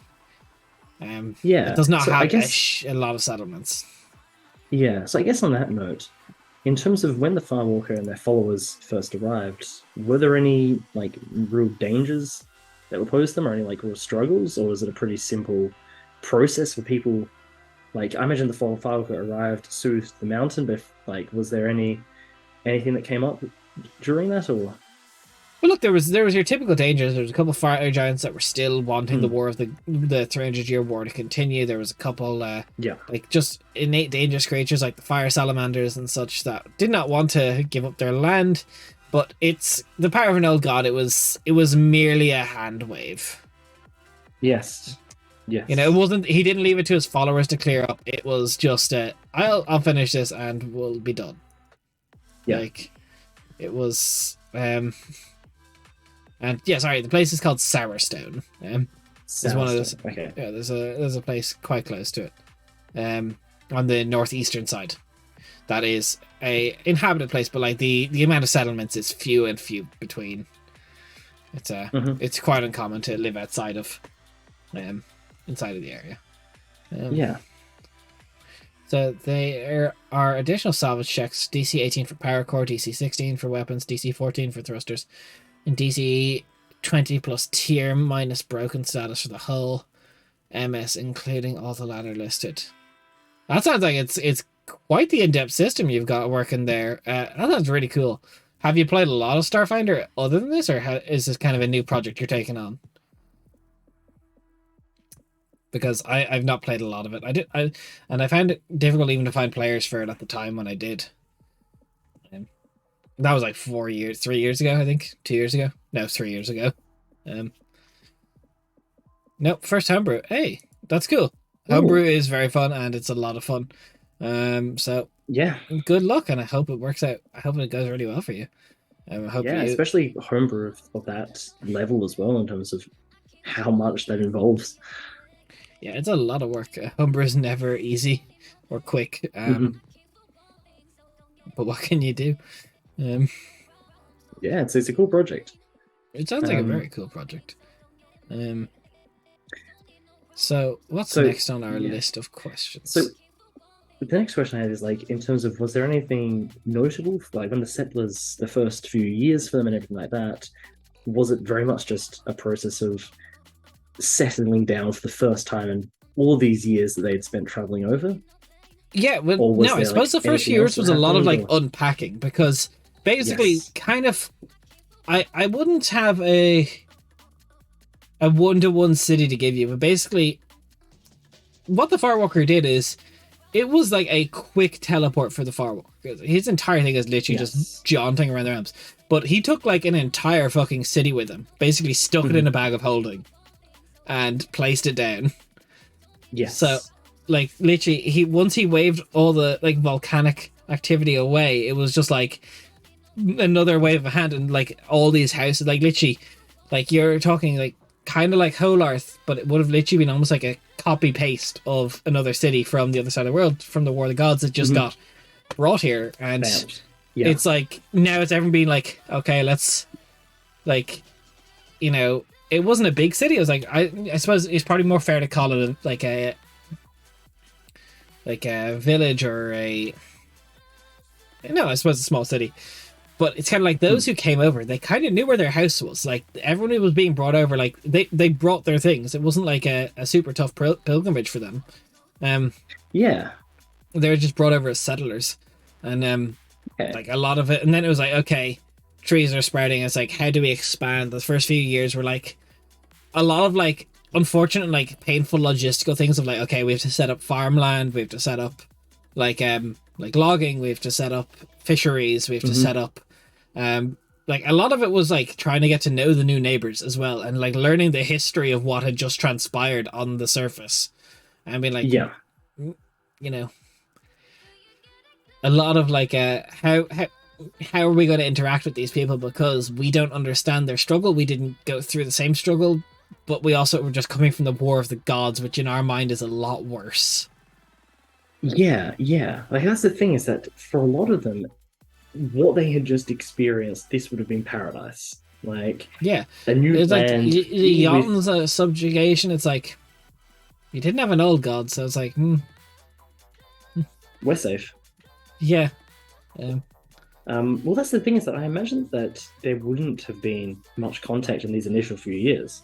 It Yeah. does not So I have guess, a lot of settlements. yeah. So I guess on that note, in terms of when the Firewalker and their followers first arrived, were there any like real dangers that were posed to them, or any like real struggles, or was it a pretty simple process for people? Like, I imagine the Firewalker arrived, soothed the mountain, but like, was there anything that came up during that, or? But look, there was your typical dangers. There was a couple of fire giants that were still wanting the Hmm. war of the 300-year war to continue. There was a couple Yeah. like just innate dangerous creatures like the fire salamanders and such that did not want to give up their land. But it's the power of an old god. It was merely a hand wave. Yes. You know, it Yes. wasn't. He didn't leave it to his followers to clear up. It was just I'll finish this and we'll be done. Yeah. Like it was. And yeah, sorry, the place is called Sourstone. There's one of those. Soundstone. Okay. Yeah, there's a place quite close to it, on the northeastern side. That is a inhabited place, but like the amount of settlements is few and few between. Hmm. It's quite uncommon to live outside of, inside of the area. Um, Yeah. so there are additional salvage checks: DC 18 for power core, DC 16 for weapons, DC 14 for thrusters, and DC 20 plus tier minus broken status for the hull, MS including all the ladder listed. That sounds like it's quite the in-depth system you've got working there. That sounds really cool. Have you played a lot of Starfinder other than this, or is this kind of a new project you're taking on? Because I've not played a lot of it. And I found it difficult even to find players for it at the time when I did. That was like 4 years, 3 years ago, I think. 2 years ago. No, 3 years ago. Um, no, first homebrew. Hey, that's cool. Homebrew Ooh. is very fun and it's a lot of fun. So Yeah. good luck, and I hope it works out. I hope it goes really well for you. I hope Yeah. you. Especially homebrew of that level as well, in terms of how much that involves. Yeah, it's a lot of work. Homebrew is never easy or quick. Hmm. But what can you do? Um, Yeah. It's a cool project. it sounds like a Um. very cool project. Um, so what's So next on our yeah. list of So questions? the next question I have is like in terms of was there anything notable like when the settlers the first few years for them and everything like that? Was it very much just a process of settling down for the first time in all these years that they'd spent traveling over? Yeah, well, Or was no, I there suppose like the first few anything else years that was a lot of happened? like Or unpacking because basically, yes. kind of, I wouldn't have a one-to-one city to give you, but basically, what the Firewalker did is it was like a quick teleport for the Firewalker. His entire thing is literally just Yes. jaunting around the realms. But he took like an entire fucking city with him, basically stuck it in Mhm. a bag of holding and placed it down. So, Yes. like, literally, he once he waved all the like volcanic activity away, it was just like another wave of a hand, and like all these houses, like literally, like you're talking like kind of like Holarth, but it would have literally been almost like a copy paste of another city from the other side of the world, from the War of the Gods that just Mhm. got brought here, and Found. Yeah. it's like now it's everyone being like, okay, let's like, it wasn't a big city. It was like I suppose it's probably more fair to call it like a village or a no, I suppose a small city. But it's kind of like Hmm. those who came over, they kind of knew where their house was. Like everyone who was being brought over, like they brought their things. It wasn't like a super tough pilgrimage for them. Um, Yeah. they were just brought over as settlers, and Okay. like a lot of it. And then it was like, okay, trees are spreading. It's like, how do we expand? The first few years were like a lot of like unfortunate, like painful logistical things of like, okay, we have to set up farmland, we have to set up like logging, we have to set up fisheries, we have to Hmm. set up like a lot of it was like trying to get to know the new neighbors as well and like learning the history of what had just transpired on the surface and being like, Yeah. you know, a lot of like how are we going to interact with these people because we don't understand their struggle, we didn't go through the same struggle, but we also were just coming from the War of the Gods, which in our mind is a lot worse. Yeah. Yeah. Like that's the thing is that for a lot of them, what they had just experienced, this would have been paradise. Like Yeah, a new it's like land the with Jotun's subjugation. It's like you didn't have an old god, so it's like, we're safe. yeah, um, Well, that's the thing is that I imagine that there wouldn't have been much contact in these initial few years.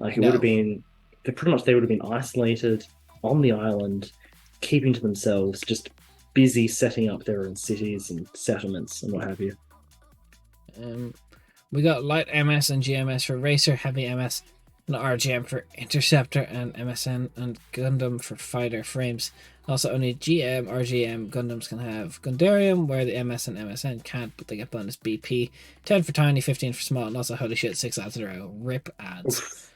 Like it would have no, been, pretty much they would have been isolated on the island, keeping to themselves, just busy setting up their own cities and settlements and what have you. um, we got light MS and GMS for racer, heavy MS and RGM for interceptor, and MSN and Gundam for fighter frames. Also, only GM, RGM Gundams can have Gundarium, where the MS and MSN can't, but they get bonus BP. 10 for tiny, 15 for small, and also, holy shit, 6 ads in a row. Rip ads. Oof,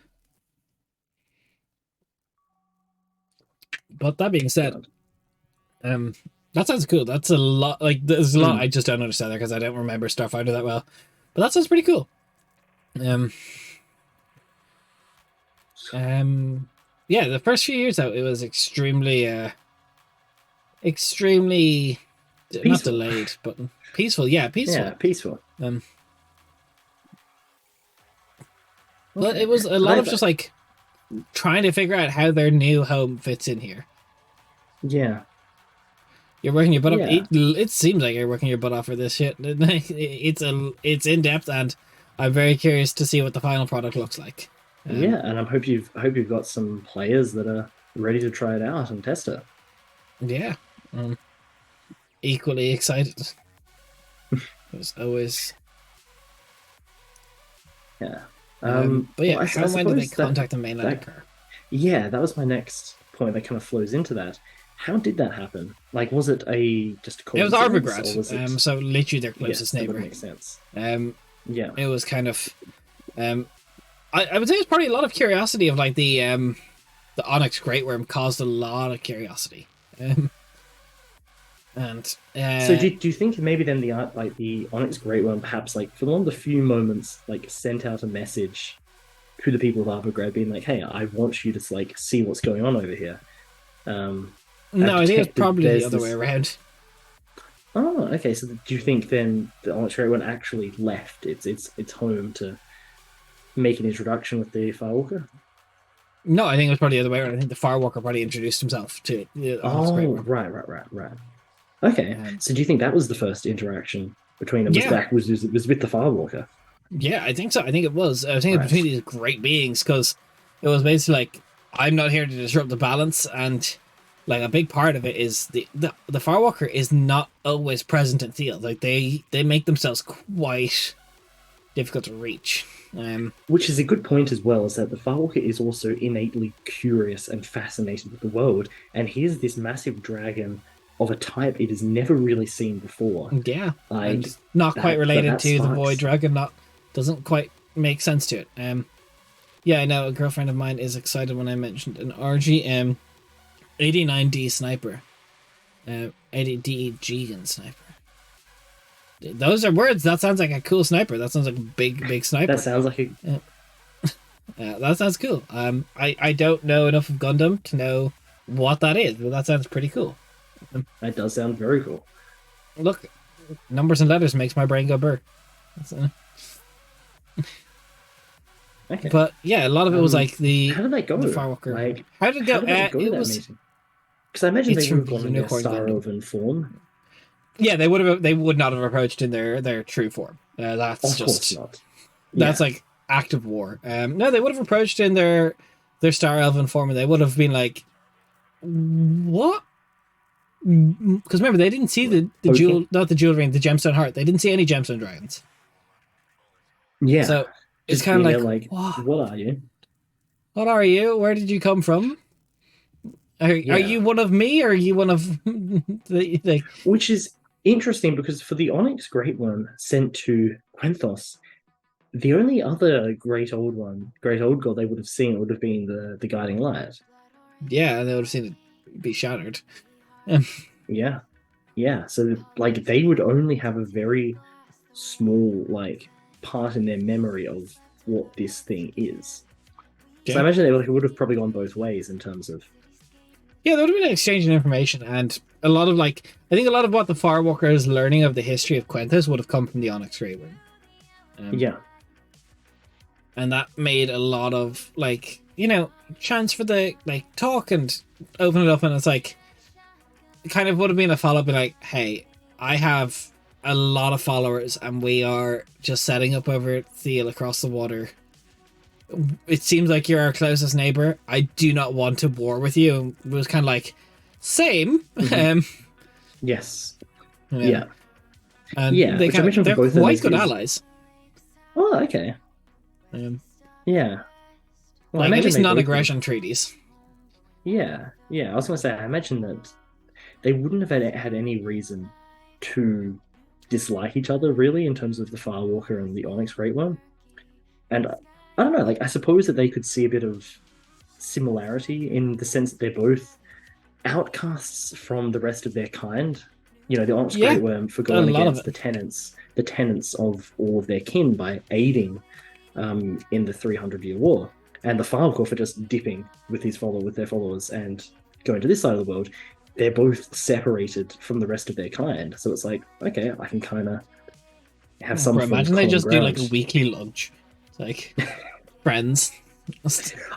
But that being said, God. um, that sounds cool. That's a lot. Like, there's a lot Mm, I just don't understand there because I don't remember Starfighter that well. But that sounds pretty cool. Um, yeah, the first few years out, it was extremely not peaceful. delayed, but peaceful. Yeah, Yeah, peaceful. peaceful. Um, but Okay. it was a But lot of just like trying to figure out how their new home fits in here. yeah, You're working your butt up. yeah, It seems like you're working your butt off for this shit. It's in depth, and I'm very curious to see what the final product looks like. Um, yeah. And I hope you've got some players that are ready to try it out and test it. yeah, um, equally excited. As always. Yeah. But Well, yeah, I how and when did they suppose contact the mainland that occur? yeah, that was my next point that kind of flows into that. How did that happen? Like, was it a just a It was coincidence, or was Arvigrad, it? so literally their closest Yes, that would neighbor. make sense. Um, Yeah. it was kind of, um, I would say it's probably a lot of curiosity of like the Onyx Great Worm caused a lot of curiosity. Um, and So do you think maybe then the like the Onyx Great One perhaps like for one of the few moments like sent out a message to the people of Arbograd being like, hey, I want you to like see what's going on over here. Um, I've no, I think it's detected probably the there's other way this. around. Oh, okay. So do you think then the Onyx Great One actually left its home to? make an introduction with the Firewalker? No, I think it was probably the other way around. I think the Firewalker probably introduced himself to the Onyx Great Oh, One. right. Okay. So do you think that was the first interaction between them? Yeah, Was with the Firewalker? yeah, I think so. I think it was. I think it was Right. between these great beings because it was basically like I'm not here to disrupt the balance, and like a big part of it is the Firewalker is not always present in Theal. Like they make themselves quite difficult to reach. Which is a good point as well, is that the Firewalker is also innately curious and fascinated with the world, and here's this massive dragon of a type it has never really seen before. Yeah, Like and not quite related that to the Void sparks. Dragon. Not doesn't quite make sense to it. Yeah, I know a girlfriend of mine is excited when I mentioned an RGM 89D sniper, 80D Jigen sniper. Those are words. That sounds like a cool sniper. That sounds like a big sniper. That sounds like a That sounds cool. I don't know enough of Gundam to know what that is, but that sounds pretty cool. that does sound very cool. Look, numbers and letters makes my brain go burr. Okay. But yeah, a lot of it was like how did that go? the Firewalker. Like, How did it go? how did that go to It that was. meeting? Because I imagine It's they would from have gone in their Unicorn Star Gundam. Elven form. Yeah, they would have. They would not have approached in their true form. That's Of course just not. that's Yeah. like active war. No, they would have approached in their Star Elven form, and they would have been like, "What?" Because remember, they didn't see the Okay. jewel, not the jewel ring, the gemstone heart. They didn't see any gemstone dragons. Yeah. So it's Just kind of being like, there what are you? what are you? Where did you come from? Are Yeah. you one of me, or are you one of the Which is interesting because for the Onyx Great One sent to Quenthos, the only other Great Old God they would have seen would have been the Guiding Light. yeah, they would have seen it be shattered. Yeah. Yeah. So like they would only have a very small like part in their memory of what this thing is. So Yeah. I imagine it would have probably gone both ways in terms of Yeah, there would have been an exchange in information, and a lot of I think a lot of what the Firewalker is learning of the history of Quenthos would have come from the Onyx Ray Wing. yeah. And that made a lot of chance for the talk and open it up, and it's like it kind of would have been a follow up, be like, hey, I have a lot of followers, and we are just setting up over at Theal across the water. It seems like you're our closest neighbor. I do not want to war with you. And it was kind of like, same. Yes. Yeah. Yeah. And Yeah, they which I mentioned for they're both of them quite is- good is- allies. Oh, okay. Yeah. Well, I Like, at imagine least they both non-aggression treaties. Yeah, yeah. I was gonna say, I imagine that they wouldn't have had any reason to dislike each other really in terms of the Firewalker and the Onyx Great One. And I don't know, like I suppose that they could see a bit of similarity in the sense that they're both outcasts from the rest of their kind. You know, the Onyx Yeah, Great Worm for going a lot of against it. the tenets of all of their kin by aiding in the 300-year war, and the Firewalker for just dipping with their followers and going to this side of the world. They're both separated from the rest of their kind, so it's like, okay, I can kind of have some Bro, form of imagine they common just do like a ground. weekly lunch. It's like friends.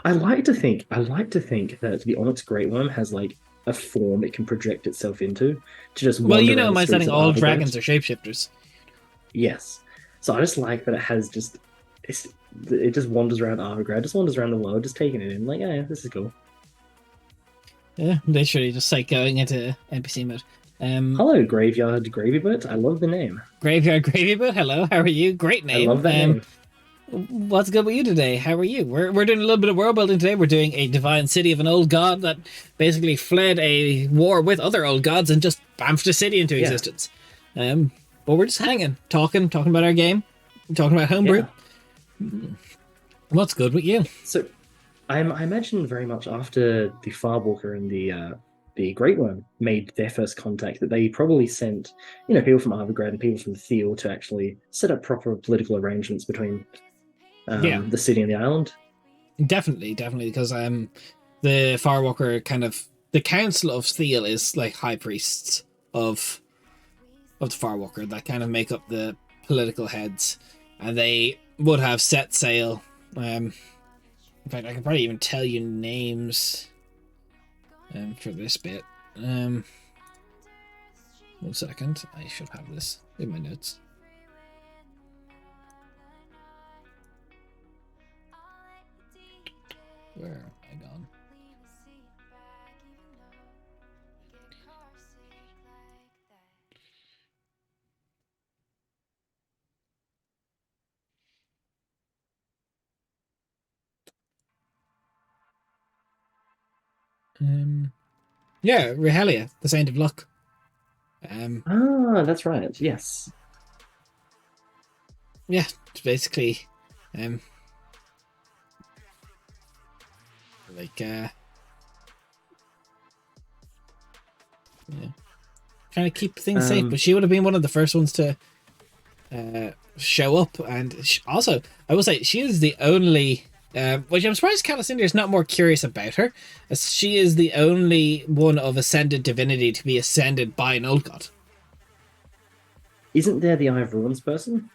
I like to think that the Onyx Great Worm has like a form it can project itself into to just Well, wander you know, around the my streets setting, of all Arvigrad. dragons are shapeshifters. Yes. So I just like that it just wanders around Arvigrad, just wanders around the world, just taking it in. Like, yeah, this is cool. Yeah, literally just like going into NPC mode. Hello, Graveyard Gravybird. I love the name. Graveyard Gravy Boat, hello, how are you? Great name. I love that name. What's good with you today? How are you? We're doing a little bit of world building today. We're doing a divine city of an old god that basically fled a war with other old gods and just bamfed a city into Yeah. existence. But we're just hanging, talking about our game, talking about homebrew. Yeah. What's good with you? So I imagine very much after the Firewalker and the Great Worm made their first contact that they probably sent, people from Arvigrad and people from Theal to actually set up proper political arrangements between Yeah. the city and the island. Definitely, because the Firewalker the Council of Theal is like high priests of the Firewalker that kind of make up the political heads, and they would have set sail In fact, I can probably even tell you names for this bit. 1 second. I should have this in my notes. Where am I gone? Yeah, Rehelia, the Saint of Luck. That's right. Yes. Yeah, it's basically, like, yeah, trying to keep things safe. But she would have been one of the first ones to show up, and also, I will say, she is the only. Which I'm surprised Calicindia is not more curious about her, as she is the only one of ascended divinity to be ascended by an old god. Isn't there the Eye of Ruins person?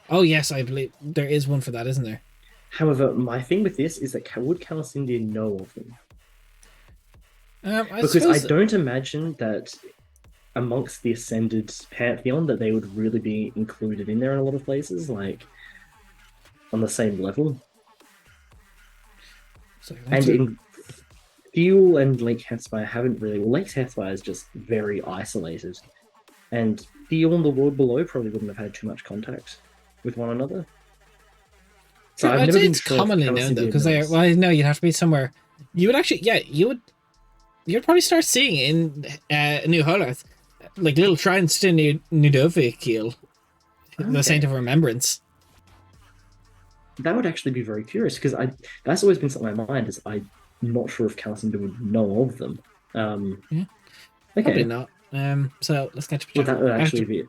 Oh yes, I believe there is one for that, isn't there? However, my thing with this is that would Calicindia know of them? I Because I suppose... don't imagine that amongst the ascended pantheon that they would really be included in there in a lot of places, like on the same level. And in Theal and Lake Hespire haven't really. Well, Lake Hespire is just very isolated, and Theal and the world below probably wouldn't have had too much contact with one another. So I'd say it's commonly known though, because they. Well, no, you'd have to be somewhere. You would actually, yeah, you'd probably start seeing in New Hollarth, like little shrines to Nudovikiel, the Saint of Remembrance. That would actually be very curious, because that's always been something on my mind, is I'm not sure if Calicindia would know of them. Yeah. Okay. Probably not. So let's get to well, that would actually be it.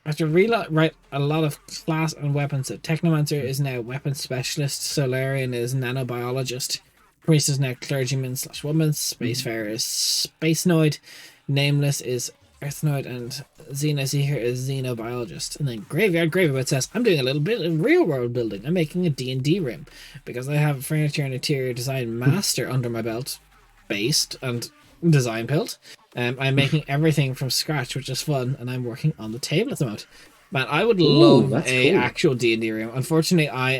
I have to write a lot of class and weapons. So Technomancer is now weapon specialist. Solarian is nanobiologist. Priest is now clergyman / woman. Spacefarer is Spacenoid. Nameless is Earthnoid, and Xenoseeker is Xenobiologist. And then Graveyard says, I'm doing a little bit of real world building. I'm making a D&D room because I have furniture and interior design master under my belt, based and design built. I'm making everything from scratch, which is fun, and I'm working on the table at the moment. Man, I would love a actual D&D room. Unfortunately, I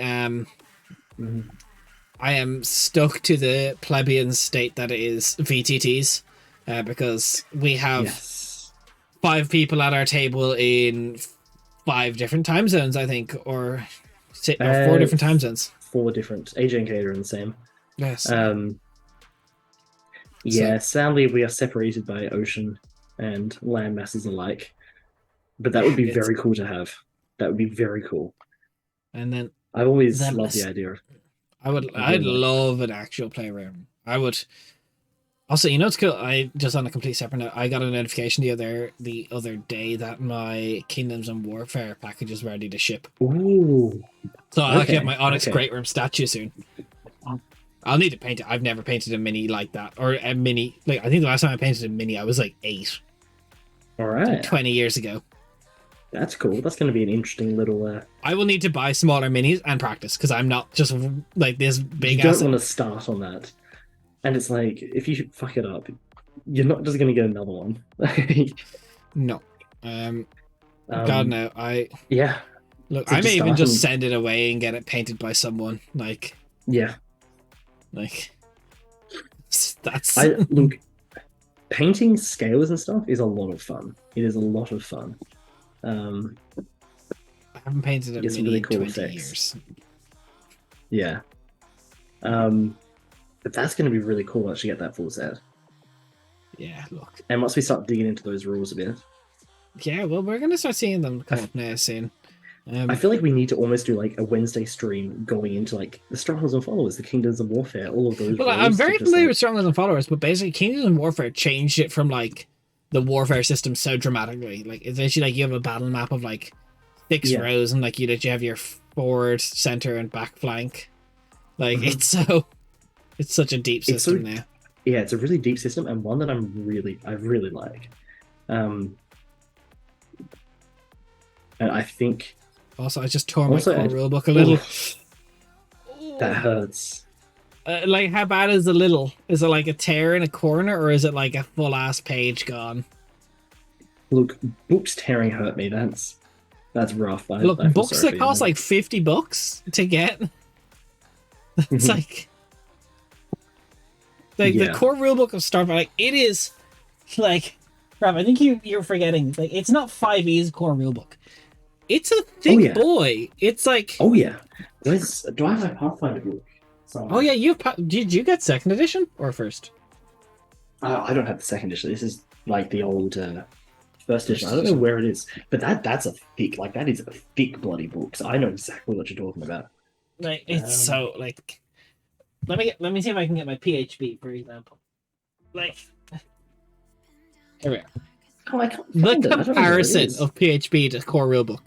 am stuck to the plebeian state that it is VTTs, because we have 5 people at our table in 5 different time zones, I think, or 4 different time zones. 4 different. AJ and Kate are in the same. Yes. Yeah, sadly, we are separated by ocean and land masses alike. But that would be very cool to have. That would be very cool. And then I've always loved the idea. I'd love an actual playroom. I would. Also, you know what's cool? I just on a complete separate note, I got a notification the other day that my Kingdoms and Warfare package is ready to ship. Ooh. So I'll actually have my Onyx Great Room statue soon. I'll need to paint it. I've never painted a mini like that, or a mini. Like I think the last time I painted a mini, I was like 8. All right, like 20 years ago. That's cool. That's going to be an interesting little. I will need to buy smaller minis and practice, because I'm not just like this big. You don't want to start on that, and it's like if you fuck it up, you're not just going to get another one. No. God no. Look, I may even just send it away and get it painted by someone. Like. Yeah. Like, that's... Look, painting scales and stuff is a lot of fun. It is a lot of fun. I haven't painted it in really cool 20 effects. Years. Yeah. But that's going to be really cool once you get that full set. Yeah, look. And once we start digging into those rules a bit. Yeah, well, we're going to start seeing them come up now soon. I feel like we need to almost do like a Wednesday stream going into like the Strongholds and Followers, the Kingdoms of Warfare, all of those. Well, I'm very familiar with Strongholds and Followers, but basically Kingdoms of Warfare changed it from like the warfare system so dramatically. Like it's actually like you have a battle map of like 6 rows, and like you have your forward, center, and back flank. Like it's such a deep system now. Yeah, it's a really deep system, and one that I really like. And I think. Also, I just tore my core rulebook a little. That hurts. Like, how bad is a little? Is it like a tear in a corner, or is it like a full ass page gone? Look, books tearing hurt me. That's rough. Look, I feel books sorry for that you, cost man. like $50 to get. It's like the Yeah. core rulebook of Starfighter. Like, it is like, Rob, I think you're forgetting. Like, it's not 5e's core rulebook. It's a Oh thick yeah. boy. It's like, Oh yeah. Do I have my Pathfinder book oh somewhere? yeah, did you get second edition or first? I don't have the second edition. This is like the old first edition. First I don't know edition. where it is, but that's a thick, like that is a thick bloody book. So I know exactly what you're talking about. Like, it's Um, so like. Let me see if I can get my PHP for example. Like, here we are. oh, I can't The find it. I don't know where it comparison is. of PHP to core rulebook.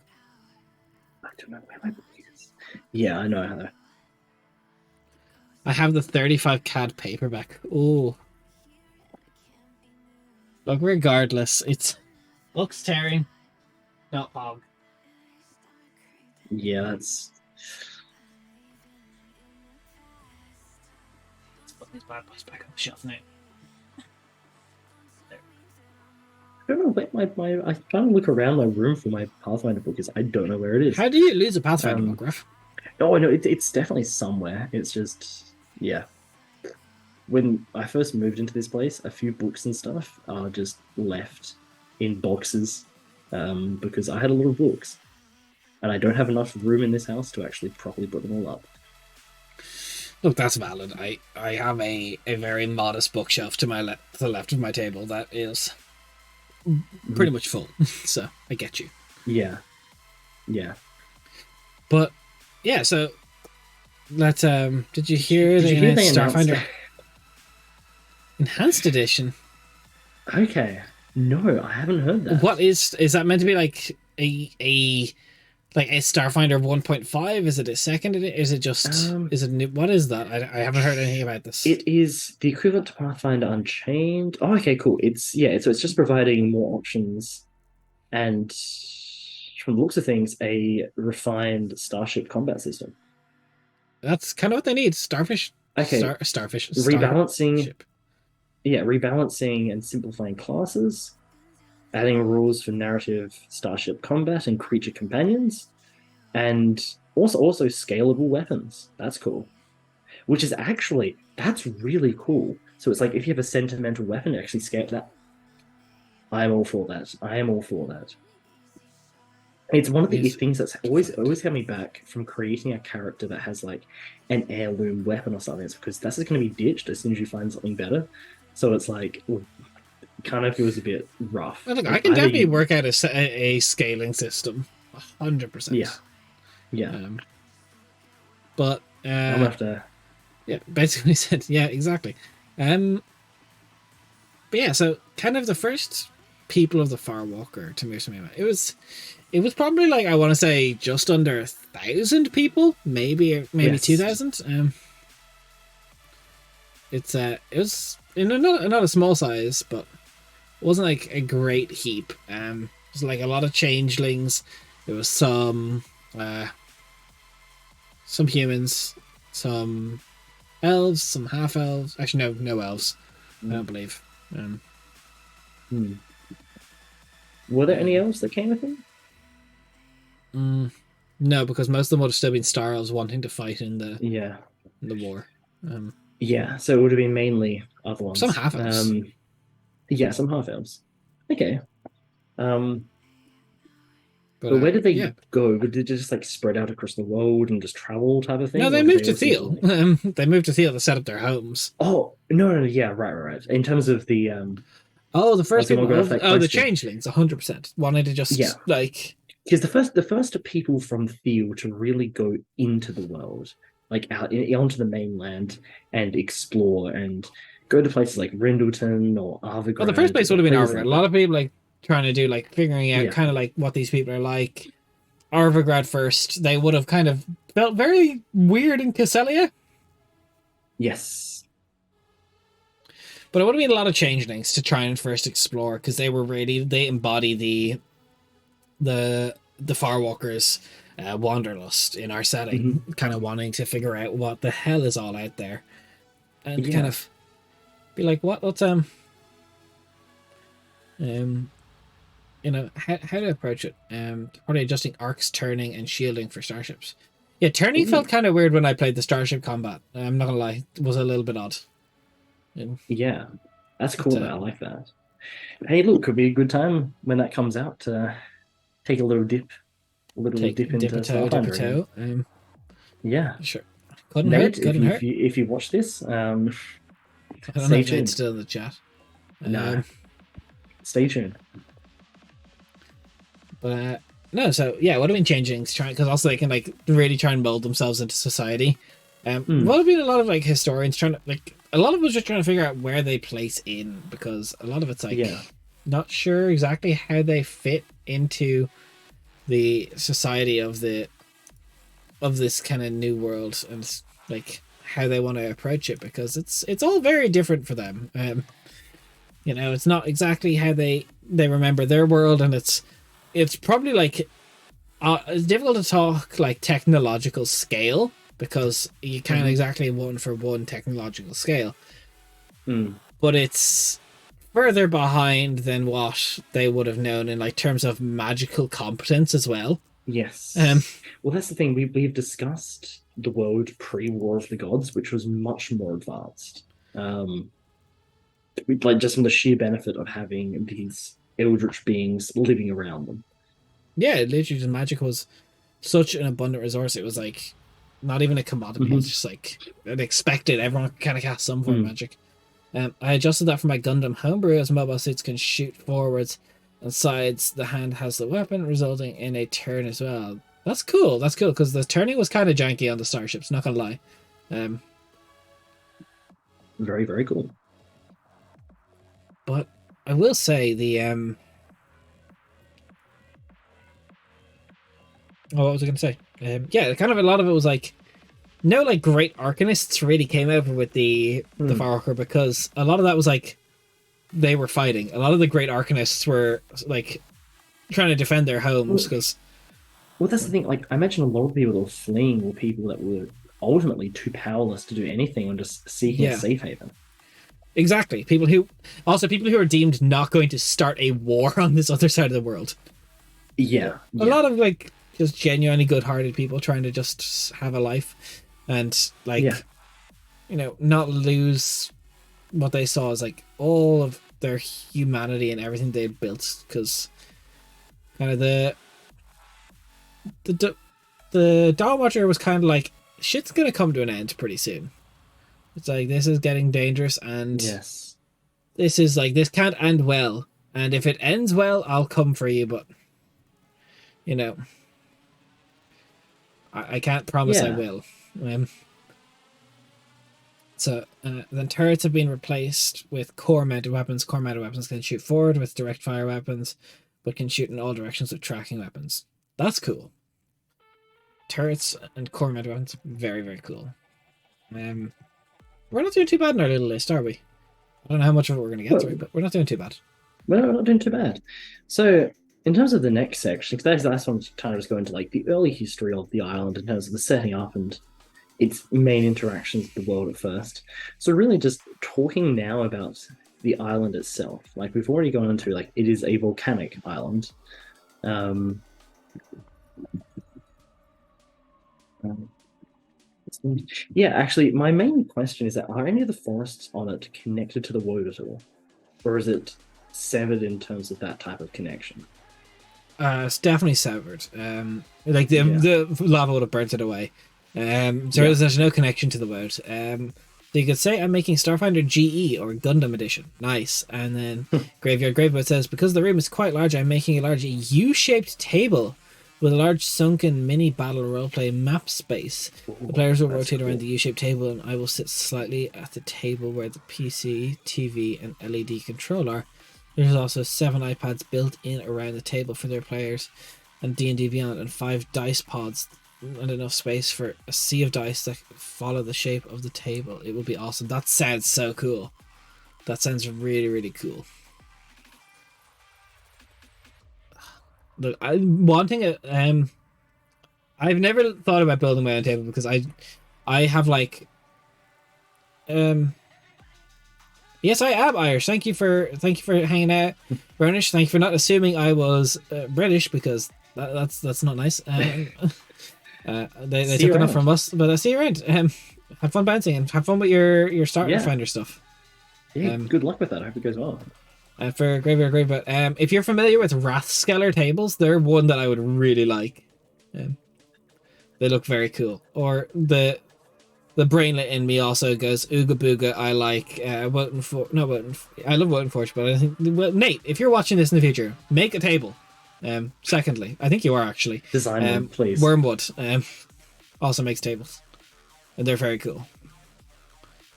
I don't know where my book is. Yeah, I know, Heather. I have the 35 CAD paperback. Oh, look. Regardless, it's looks tearing, not fog. Yeah, that's. Let's put these bad boys back on the shelf now. I don't know where I'm trying to look around my room for my Pathfinder book is. I don't know where it is. How do you lose a Pathfinder Um, book, Raf? Oh, I know it's definitely somewhere. It's just yeah. When I first moved into this place, a few books and stuff are just left in boxes because I had a lot of books, and I don't have enough room in this house to actually properly put them all up. Look, that's valid. I have a very modest bookshelf to to the left of my table that is pretty much full. So I get you. Yeah, yeah. But yeah, so let's did you hear Did the you hear they Starfinder announced? Enhanced Edition? Okay, no, I haven't heard that. What is that meant to be like a like a Starfinder 1.5? Is it a second? Is it just is it new? What is that? I haven't heard anything about this. It is the equivalent to Pathfinder Unchained. Oh, okay, cool. It's yeah, so it's just providing more options and from the looks of things, a refined starship combat system. That's kind of what they need. Starfish. Okay, Starfish. rebalancing, Starship. yeah, rebalancing and simplifying classes, adding rules for narrative starship combat and creature companions, and also scalable weapons. That's cool. Which is actually that's really cool. So it's like if you have a sentimental weapon, actually scale that. I am all for that. I am all for that. It's one of the Is things that's always held me back from creating a character that has like an heirloom weapon or something. It's because that's just going to be ditched as soon as you find something better. So it's like kind of feels a bit rough. I think I Like, can either definitely you- work out a scaling system. 100%. Yeah, yeah. But I'm gonna have to. yeah, basically said yeah, exactly. But yeah, so kind of the first people of the Farwalker to move to me. It was probably like I want to say just under 1,000 people, maybe Yes. 2,000. It was not a small size, but it wasn't like a great heap. It was like a lot of changelings. There was some humans, some elves, some half elves. Actually, no elves. I don't believe. Hmm. Were there any elves that came with him? No, because most of them would have still been Star Elves wanting to fight in Yeah, the war. yeah. So it would have been mainly other ones. Some half elves. Yeah, some half elves. Okay. But But where did they yeah. go? Did they just like spread out across the world and just travel type of thing? No, they Or did moved to also Theal. do, like- They moved to Theal to set up their homes. Oh no, yeah, right. In terms of the Oh, the first people. demographic Oh, the posting. changelings, 100% wanted to just Yeah. like. because the first people from Theal to really go into the world, like out onto the mainland and explore and go to places like Rindleton or Arvigrad. Well, the first place would have been places Arvigrad. like A lot of people like trying to do like figuring out Yeah. kind of like what these people are like. Arvigrad first, they would have kind of felt very weird in Castelia. Yes. But it would have been a lot of changelings to try and first explore because they embody the Farwalkers, wanderlust in our setting, Hmm. kind of wanting to figure out what the hell is all out there, and kind Yeah. of be like, what? Let's um, how to approach it. Probably adjusting arcs, turning, and shielding for starships. Yeah, turning felt Ooh. kind of weird when I played the starship combat. I'm not gonna lie, it was a little bit odd. Yeah. That's But cool though. I like that. Hey, look, could be a good time when that comes out to take a little take dip into dip a Starfinder again. toe. Yeah. Sure, couldn't Nate, hurt, couldn't hurt. if you watch this, I don't know stay if Nate's tuned. still in the chat. No, Um, stay tuned. but no, so yeah, what have been changing? Trying because also they can like really try and mold themselves into society. Hmm. What have been a lot of like historians trying to like a lot of us just trying to figure out where they place in because a lot of it's like Yeah. not sure exactly how they fit into the society of this kind of new world and like how they want to approach it because it's all very different for them. It's not exactly how they remember their world, and it's probably like it's difficult to talk like technological scale because you can't Hmm. exactly one for one technological scale, Hmm. but it's further behind than what they would have known in like terms of magical competence as well. Um, Yes. Well, that's the thing. We've discussed the world pre-War of the Gods, which was much more advanced. Um, like just from the sheer benefit of having these eldritch beings living around them. yeah, literally, the magic was such an abundant resource. It was like not even a commodity. It's Hmm. just like it expected. Everyone kind of cast some form of Hmm. magic. I adjusted that for my Gundam homebrew as mobile suits can shoot forwards and sides. The hand has the weapon, resulting in a turn as well. That's cool. That's cool because the turning was kind of janky on the starships. Not gonna lie. Um, Very, very cool. but I will say oh, what was I gonna say? Yeah, kind of a lot of it was like no like great arcanists really came over with the Hmm. Farwalker because a lot of that was like they were fighting. A lot of the great arcanists were like trying to defend their homes Well, because well, that's the thing. Like, I imagine a lot of people that were fleeing were people that were ultimately too powerless to do anything and just seeking a yeah, safe haven. exactly. People who are deemed not going to start a war on this other side of the world. Yeah, A yeah, lot of like just genuinely good-hearted people trying to just have a life and yeah. like not lose what they saw as like all of their humanity and everything they built because kind of the the Dawn Watcher was kind of like shit's gonna come to an end pretty soon. It's like this is getting dangerous and Yes. this is like this can't end well. And if it ends well, I'll come for you, but you know, I can't promise I Yeah. will. Then turrets have been replaced with core mounted weapons. Core mounted weapons can shoot forward with direct fire weapons, but can shoot in all directions with tracking weapons. That's cool. Turrets and core mounted weapons, very very cool. Um, we're not doing too bad in our little list, are we? I don't know how much of it we're going to get through, Well, but we're not doing too bad. we're not doing too bad. So, in terms of the next section, because that's the last one, kind of just go into like the early history of the island in terms of the setting up and its main interactions with the world at first. So, really, just talking now about the island itself. Like we've already gone into, like it is a volcanic island. Um, um, yeah, actually, my main question is that are any of the forests on it connected to the world at all, or is it severed in terms of that type of connection? It's definitely severed. Like the Yeah, the lava would have burnt it away. So yeah. there's no connection to the world. So you could say I'm making Starfinder GE or Gundam Edition. Nice. And then Graveyard Graveboat says because the room is quite large, I'm making a large U-shaped table with a large sunken mini battle roleplay map space. The Ooh, players will that's rotate around cool. the U-shaped table, and I will sit slightly at the table where the PC, TV, and LED control are. There's also 7 iPads built in around the table for their players, and D&D Beyond, and 5 dice pods, and enough space for a sea of dice that follow the shape of the table. It will be awesome. That sounds so cool. That sounds really, really cool. Look, I'm wanting a I've never thought about building my own table because I have like um yes, I am Irish. Thank you for hanging out, Bernish. Thank you for not assuming I was British because that's not nice. They See you took enough around. from us, but see you around. Have fun bouncing and have fun with your starter Yeah. finder stuff. Yeah. Um, Good luck with that. I hope it goes well. for Graveyard Grave, but if you're familiar with Rathskeller tables, they're one that I would really like. Um, they look very cool. Or the brainlet in me also goes Ooga Booga. I like Wotan for no Wotan. I love Wotan Forge, but I think well, Nate, if you're watching this in the future, make a table. Secondly, I think you are actually. Design one, please. Wormwood also makes tables, and they're very cool.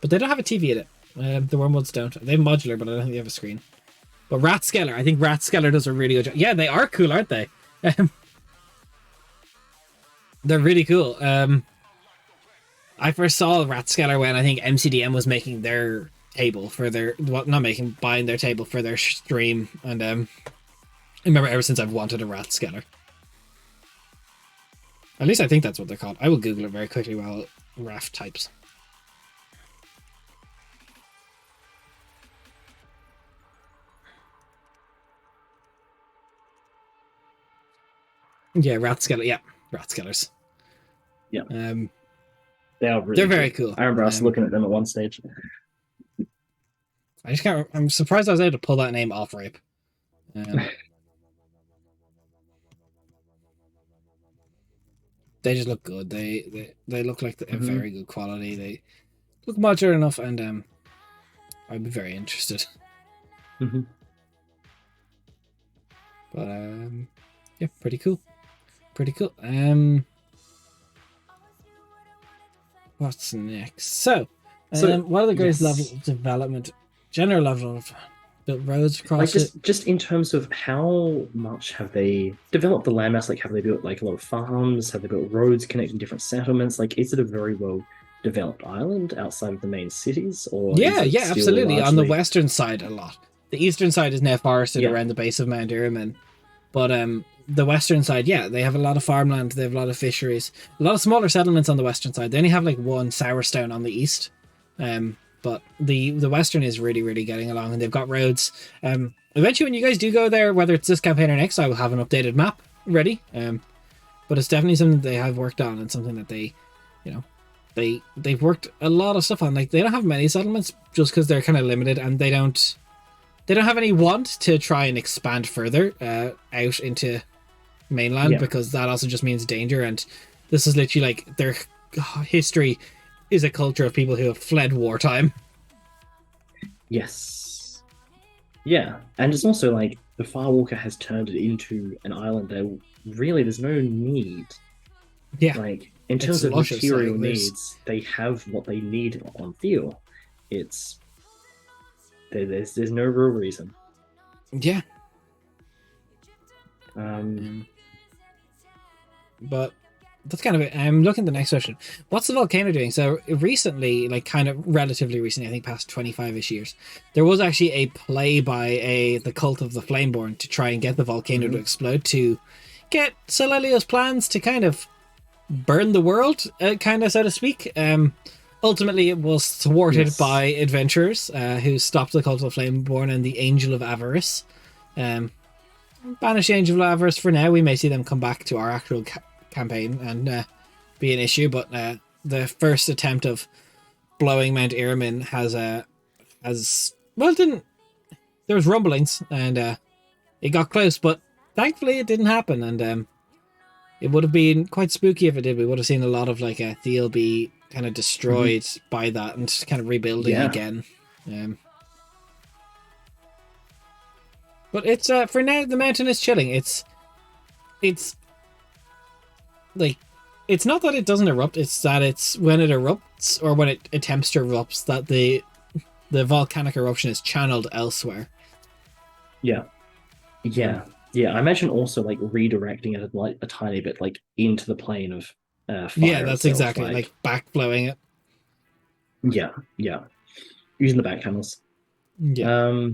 But they don't have a TV in it. The Wormwoods don't. They have modular, but I don't think they have a screen. But Rathskeller, I think Rathskeller does a really good job. Yeah, they are cool, aren't they? They're really cool. I first saw Rathskeller when I think MCDM was making their table for their buying their table for their stream, and I remember ever since I've wanted a Rathskeller. At least I think that's what they're called. I will Google it very quickly while Raph types. Yeah, Rathskeller. Yeah, Rathskellers. Yeah. They're very cool. I remember us looking at them at one stage. I just can't. I'm surprised I was able to pull that name off Rape. They just look good. They look like a very good quality. They look modular enough, and I'd be very interested. But yeah, pretty cool. Pretty cool. What's next? So what are the greatest level of development, general level of built roads across like just in terms of how much have they developed the landmass? Like, have they built like a lot of farms? Have they built roads connecting different settlements? Like, is it a very well developed island outside of the main cities? Or yeah, is it still absolutely. largely... On the western side, a lot. The eastern side is now forested Yeah. around the base of Mount Iramen, but the western side, yeah, they have a lot of farmland. They have a lot of fisheries, a lot of smaller settlements on the western side. They only have like one Sourstone on the east, but the western is really, really getting along, and they've got roads. Eventually, when you guys do go there, whether it's this campaign or next, I will have an updated map ready. But it's definitely something they have worked on, and something that they, you know, they've worked a lot of stuff on. Like, they don't have many settlements just because they're kind of limited, and they don't have any want to try and expand further out into mainland, because that also just means danger. And this is literally like their history is a culture of people who have fled wartime. Yes. Yeah, and it's also like the Firewalker has turned it into an island that really there's no need. Yeah, like in terms of luscious, material like, needs, they have what they need on Theal. It's there's no real reason. Yeah. But that's kind of it. I'm looking at the next question. What's the volcano doing? So recently, like kind of relatively recently, I think past 25-ish years, there was actually a play by the Cult of the Flameborn to try and get the volcano to explode, to get Solelio's plans to kind of burn the world, kind of, so to speak. Ultimately, it was thwarted by adventurers who stopped the Cult of the Flameborn and the Angel of Avarice. Banish the Angel of Avarice for now. We may see them come back to our actual campaign and be an issue, but the first attempt of blowing Mount Iramen has well, it didn't. There was rumblings, and it got close, but thankfully it didn't happen. And it would have been quite spooky if it did. We would have seen a lot of like Theal be kind of destroyed by that and just kind of rebuilding again. But it's for now the mountain is chilling. It's like, it's not that it doesn't erupt, it's that it's when it erupts, or when it attempts to erupt, that the volcanic eruption is channeled elsewhere. Yeah. I imagine also like redirecting it like a tiny bit, like into the plane of fire. Yeah, that's itself, exactly like backflowing it. Yeah. Using the back channels. Yeah.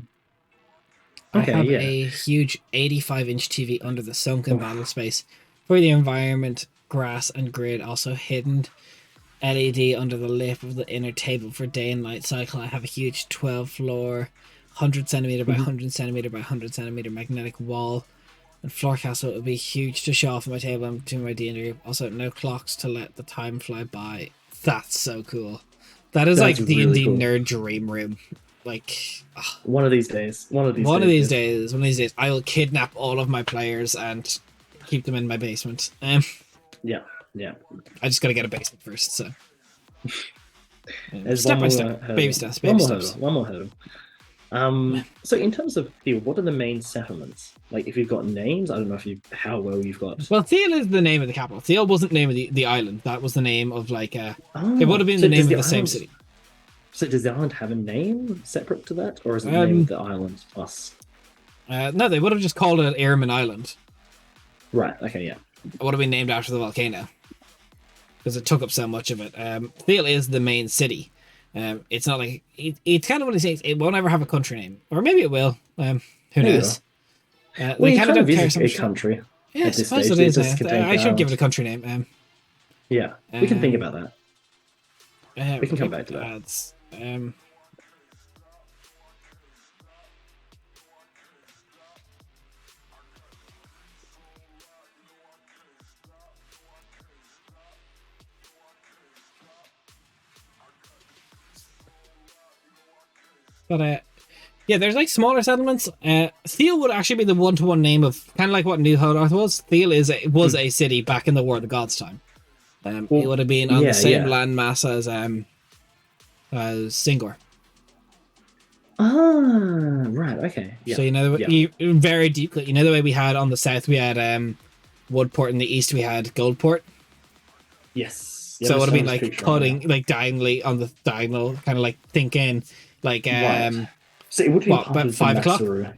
I Okay, have a huge 85-inch TV under the sunken battle space for the environment grass and grid, also hidden LED under the lip of the inner table for day and night cycle. I have a huge 12 floor, 100 centimeter by 100 centimeter by 100 centimeter magnetic wall and floor castle. It would be huge to show off on my table and to my D&D. Also, no clocks to let the time fly by. That's so cool. That's like D&D really cool. Nerd dream room. Like, one of these days, one of these days, I will kidnap all of my players and keep them in my basement. Yeah. I just gotta get a basement first, so step by step, baby steps. One more hurdle. So in terms of Theal, what are the main settlements? Like, if you've got names, I don't know how well you've got. Well, Theal is the name of the capital. Theal wasn't the name of the island. That was the name of it would have been the name of the same city. So does the island have a name separate to that, or is it the name of the island plus? No, they would have just called it Airman Island. Right. Okay. Yeah. It would have been named after the volcano because it took up so much of it. Theal is the main city. It's not like it's kind of what it says. It won't ever have a country name, or maybe it will. Who knows? Well, you kind of visit a country. Yeah, I suppose it is. I should give it a country name. Yeah, we can think about that. We can come back to that. But yeah, there's like smaller settlements. Theal would actually be the one-to-one name of kind of like what New Hodorth was. Theal was a city back in the War of the Gods time. It would have been on the same landmass as Singor. Ah, right, okay. Yeah. So you very deeply. You know the way we had on the south, we had Woodport, in the east we had Goldport. Yes. So it would have been like cutting, like diagonally on the diagonal, kind of like thinking, like right. So it would be part of 5 o'clock. Masteru.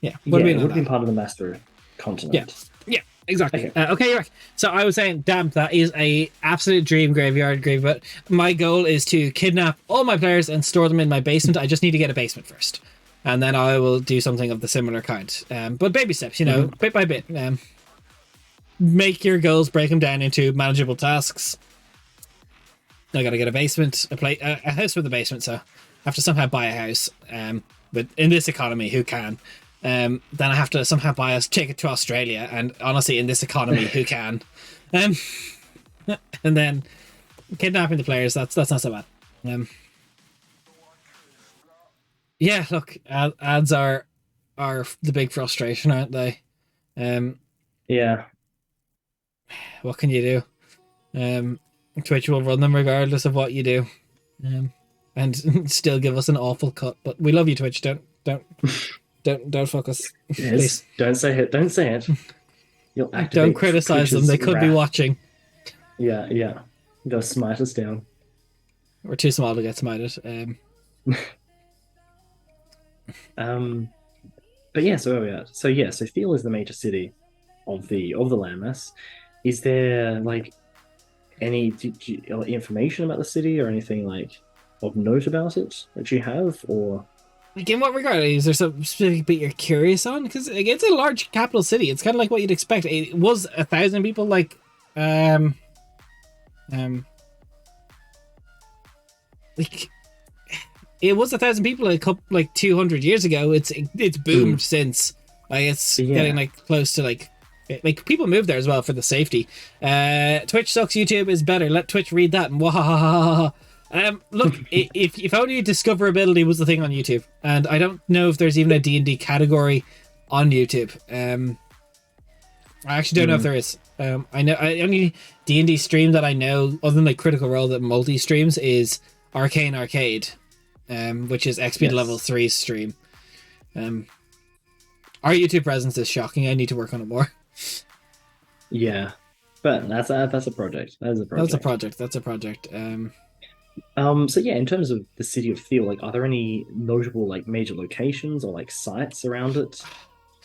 Yeah, it would have been part of the Masteru continent. Yeah, exactly. Okay, you're right. So I was saying, damn, that is a absolute dream graveyard. But my goal is to kidnap all my players and store them in my basement. I just need to get a basement first, and then I will do something of the similar kind. But baby steps, bit by bit. Make your goals, break them down into manageable tasks. I gotta get a basement, a house with a basement. So I have to somehow buy a house. But in this economy, who can? Then I have to somehow buy a ticket to Australia, and honestly, in this economy, who can? And then kidnapping the players, that's not so bad. Yeah, look, ads are the big frustration, aren't they? Yeah. What can you do? Twitch will run them regardless of what you do, and still give us an awful cut. But we love you, Twitch. Don't fuck us. Yes, please. Don't say it. Don't say it. You'll don't criticize them. They could be watching. Yeah. They'll smite us down. We're too small to get smited. But yeah, so where are we at? So Theal is the major city of the landmass. Is there like any information about the city or anything like of note about it that you have, or like in what regard? Is there some specific bit you're curious on? Because like, it's a large capital city. It's kind of like what you'd expect. It was 1,000 people, like it was 1,000 people like 200 years ago. It's boomed since. Like it's getting like close to like people move there as well for the safety. Twitch sucks. YouTube is better. Let Twitch read that. Look, if only discoverability was the thing on YouTube, and I don't know if there's even a D&D category on YouTube. I actually don't know if there is. I know only D&D stream that I know, other than like Critical Role, that multi streams is Arcane Arcade, which is XP level 3 stream. Our YouTube presence is shocking. I need to work on it more. Yeah, but that's a project. That's a project. So yeah, in terms of the city of Theal, like, are there any notable like major locations or like sites around it?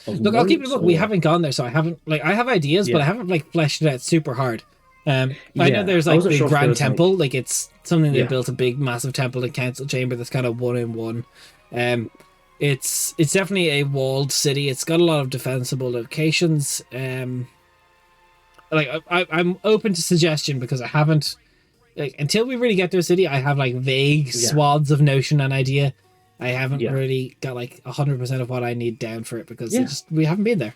Look, I'll keep it up. We haven't gone there, so I haven't I have ideas, but I haven't like fleshed it out super hard. I know there's like the Grand Temple, like it's something they built, a big massive temple and council chamber that's kind of one in one. It's definitely a walled city. It's got a lot of defensible locations. like I'm open to suggestion because I haven't like until we really get to a city. I have like vague Yeah, swaths of notion and idea. I haven't yeah, really got like 100% of what I need down for it because yeah. we haven't been there.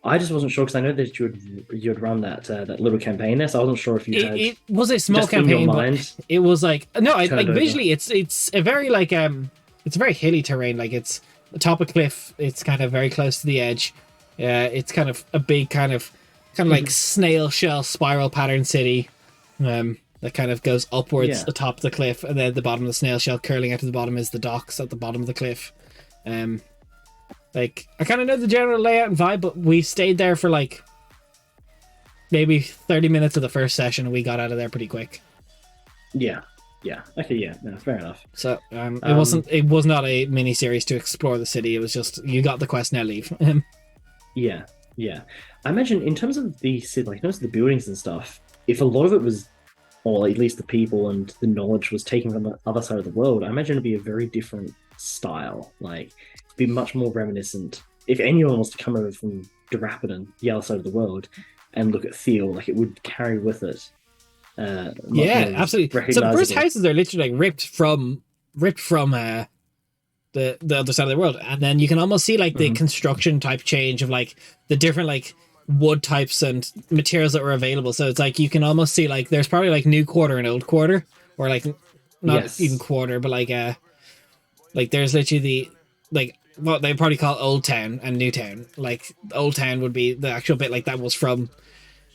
I just wasn't sure because I know that you'd run that little campaign there, so I wasn't sure if you had It was a small just in your campaign, but mind it was like no, I like turned over. visually it's a very like it's a very hilly terrain. Like it's the top of cliff. It's kind of very close to the edge. It's kind of a big kind of like snail shell spiral pattern city. That kind of goes upwards Yeah, the top of the cliff, and then the bottom of the snail shell curling out to the bottom is the docks at the bottom of the cliff. Um, like I kind of know the general layout and vibe, but we stayed there for like maybe 30 minutes of the first session, and we got out of there pretty quick. yeah, yeah. Okay, yeah, no, fair enough. So it was not a mini series to explore the city. It was just you got the quest, now leave. Yeah, yeah. I imagine in terms of the city, like in terms of the buildings and stuff, if a lot of it was, or at least the people and the knowledge was taken from the other side of the world, I imagine it'd be a very different style. Like, be much more reminiscent. If anyone was to come over from Darapadan, the other side of the world, and look at Theal, like it would carry with it. Much Yeah, more absolutely. So the first recognizable. houses are literally like ripped from the other side of the world, and then you can almost see like the Mhm. construction type change of like the different like wood types and materials that were available. So it's like you can almost see like there's probably like new quarter and old quarter, or like not even Yes. quarter, but like there's literally the like what they probably call Old Town and New Town. Like Old Town would be the actual bit like that was from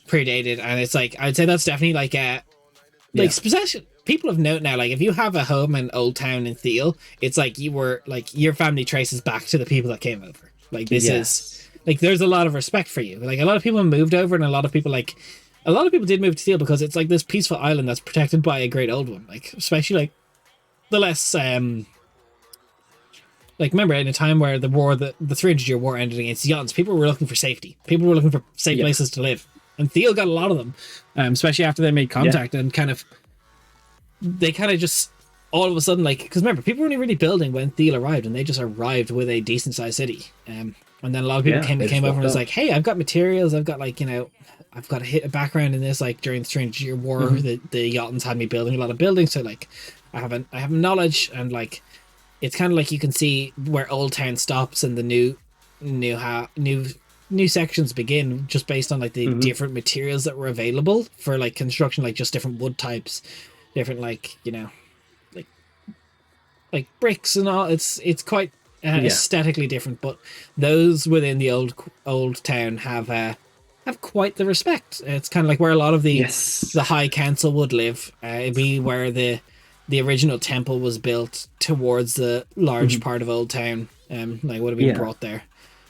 predated, and it's like I'd say that's definitely like Yeah. possession. People of note now, like if you have a home in Old Town in Theal, it's like you were like your family traces back to the people that came over. Like this is Yes. like there's a lot of respect for you. Like a lot of people moved over, and a lot of people did move to Theal because it's like this peaceful island that's protected by a great old one. Like especially like the less like remember in a time where the 300-year war ended against the Yons, people were looking for safety. People were looking for safe Yeah. places to live, and Theo got a lot of them, especially after they made Yeah. contact and they kind of just all of a sudden like because remember people were only really building when Theo arrived, and they just arrived with a decent sized city, and then a lot of people Yeah. They just came over and walked was up. like, hey, I've got materials, I've got like I've got a background in this like during the 300-year war, Mhm. the Yotans had me building a lot of buildings, so like I have knowledge and like it's kind of like you can see where Old Town stops and the new sections begin just based on like the Mhm. different materials that were available for like construction, like just different wood types, different like like like bricks and all. It's quite Yeah. aesthetically different, but those within the old town have quite the respect. It's kind of like where a lot of Yes. the High Council would live. It'd be where the original temple was built towards the large Mhm. part of Old Town. Like would have been Yeah. brought there.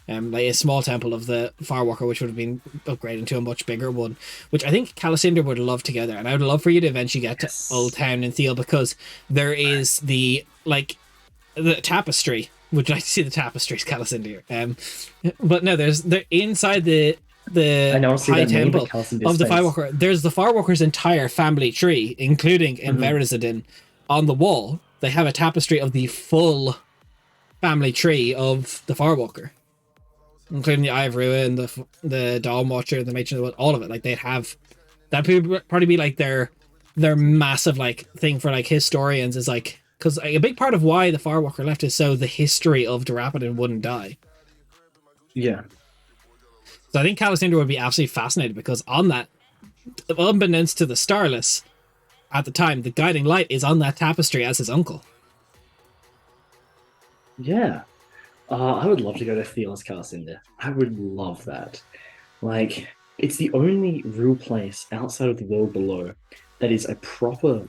Like a small temple of the Firewalker, which would have been upgraded into a much bigger one, which I think Calisander would love together. And I would love for you to eventually get to Old Yes. Town in Theal because there is the tapestry. Would you like to see the tapestries, Calisander? But no, they're inside I the know. I see high that name, but temple Carlson of the face. Firewalker. There's the Firewalker's entire family tree, including Mhm. Inverizadin, on the wall. They have a tapestry of the full family tree of the Firewalker, including the Eye of Ruin, the Dawn Watcher, the Matron of the Wood, all of it. Like they'd have that probably be like their massive like thing for like historians is like because a big part of why the Firewalker left is so the history of Darapadan wouldn't die. Yeah. So I think Calisander would be absolutely fascinated because on that, unbeknownst to the Starless at the time, the guiding light is on that tapestry as his uncle. Yeah. I would love to go to Theal's Castle in there. I would love that. Like, it's the only real place outside of the world below that is a proper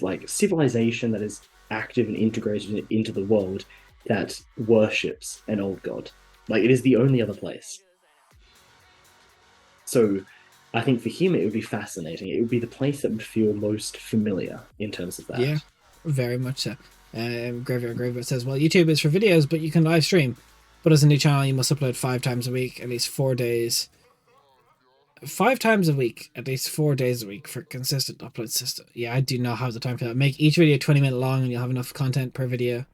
like civilization that is active and integrated into the world that worships an old god. Like, it is the only other place. So, I think for him it would be fascinating. It would be the place that would feel most familiar in terms of Yeah, that. very much so. Graveyard says, well, YouTube is for videos, but you can live stream. But as a new channel, you must upload 5 times a week, at least 4 days. 5 times a week, at least 4 days a week for consistent upload system. Yeah, I do not have the time for that. Make each video 20-minute long and you'll have enough content per video.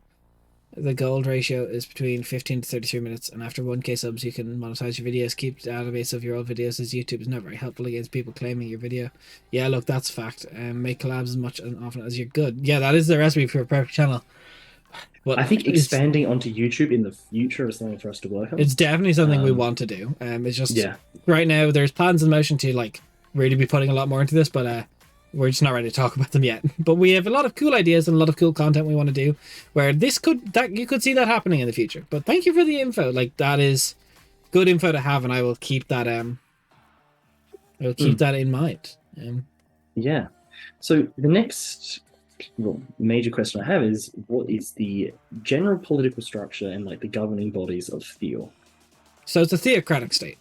The gold ratio is between 15 to 33 minutes, and after 1k subs, you can monetize your videos. Keep database of your old videos, as YouTube is not very helpful against people claiming your video. Yeah, look, that's fact. Make collabs as much and often as you're good. Yeah, that is the recipe for a perfect channel. But I think expanding onto YouTube in the future is something for us to work on. It's definitely something we want to do. It's just yeah. Right now there's plans in motion to like really be putting a lot more into this, but we're just not ready to talk about them yet. But we have a lot of cool ideas and a lot of cool content we want to do, where you could see that happening in the future. But thank you for the info. Like, that is good info to have, and I will keep that that in mind. Yeah. So the next major question I have is, what is the general political structure and like the governing bodies of Theal? So it's a theocratic state.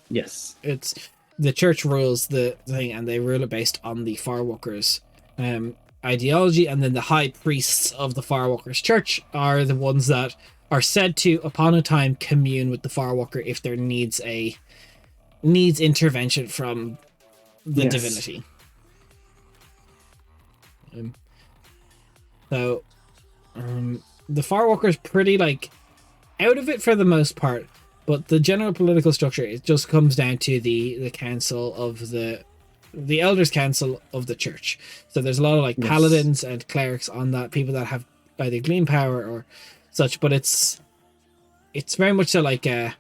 Yes. It's the church rules the thing, and they rule it based on the Firewalkers' ideology, and then the high priests of the Firewalkers' church are the ones that are said to, upon a time, commune with the Firewalker if there needs intervention from the divinity. So the Firewalker is pretty like out of it for the most part, but the general political structure, it just comes down to the council of the elders council of the church. So there's a lot of like paladins and clerics on that, people that have either glean power or such, but it's very much so like the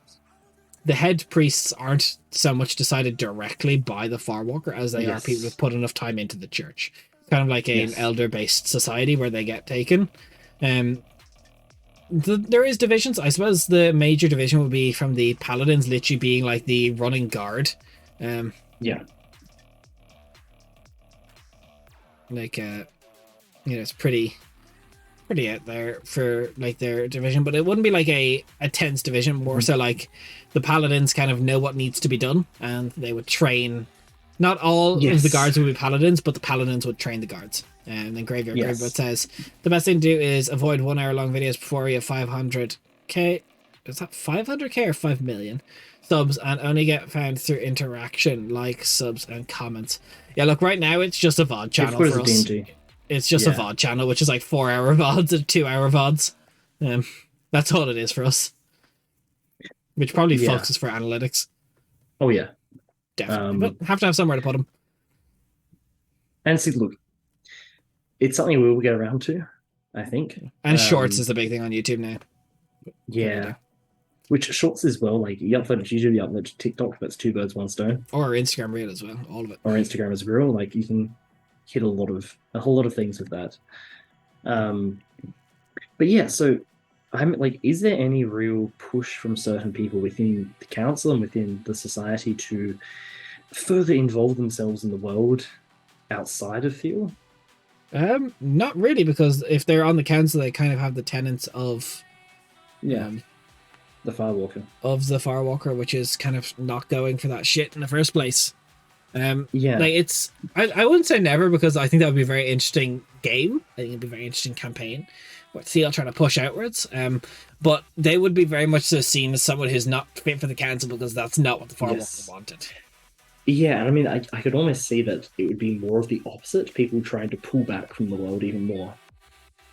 head priests aren't so much decided directly by the Firewalker as they are people who've put enough time into the church. Kind of like an elder-based society where they get taken. There is divisions. I suppose the major division would be from the paladins literally being like the running guard. Like it's pretty out there for like their division, but it wouldn't be like a tense division, more so like the paladins kind of know what needs to be done, and they would train. Not all of the guards would be paladins, but the paladins would train the guards. And then Graveyard says, the best thing to do is avoid 1 hour long videos before you have 500k. Is that 500k or 5 million subs, and only get found through interaction, like subs and comments. Yeah, look, right now it's just a VOD channel for us. It's just a VOD channel, which is like 4 hour VODs and 2 hour VODs. That's all it is for us. Which probably fucks us for analytics. Oh yeah. Definitely, but have to have somewhere to put them. And see, look, it's something we will get around to, I think. And shorts is the big thing on YouTube now. Yeah. Which shorts as well, like you upload to YouTube, you upload to TikTok, that's 2 birds, 1 stone. Or Instagram Reel as well, all of it. Or Instagram as well, like you can hit a whole lot of things with that. But yeah, so I'm like, is there any real push from certain people within the council and within the society to further involve themselves in the world outside of Theal? Not really, because if they're on the council, they kind of have the tenets of the Firewalker. Of the Firewalker, which is kind of not going for that shit in the first place. Like it's I wouldn't say never, because I think that would be a very interesting game. I think it'd be a very interesting campaign. What Theal trying to push outwards. But they would be very much so seen as someone who's not fit for the council, because that's not what the Firewalker wanted. Yeah, I mean, I could almost see that it would be more of the opposite, people trying to pull back from the world even more.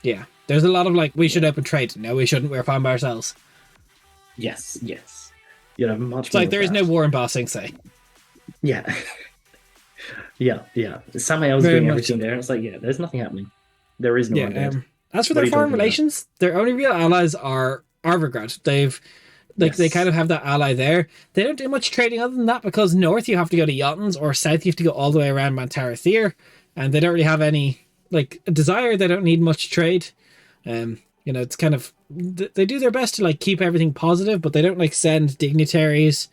Yeah, there's a lot of like, we should open trade. No, we shouldn't. We're fine by ourselves. Yes. You know, much. It's like there is no war in Ba Sing Se. Yeah. yeah. Somehow doing everything there. It's like, there's nothing happening. There is no one there. As for their foreign relations, their only real allies are Arvigrad. They kind of have that ally there. They don't do much trading other than that, because north you have to go to Jotuns, or south you have to go all the way around Mantara Thear, and they don't really have any like desire. They don't need much trade. It's kind of, they do their best to like keep everything positive, but they don't like send dignitaries.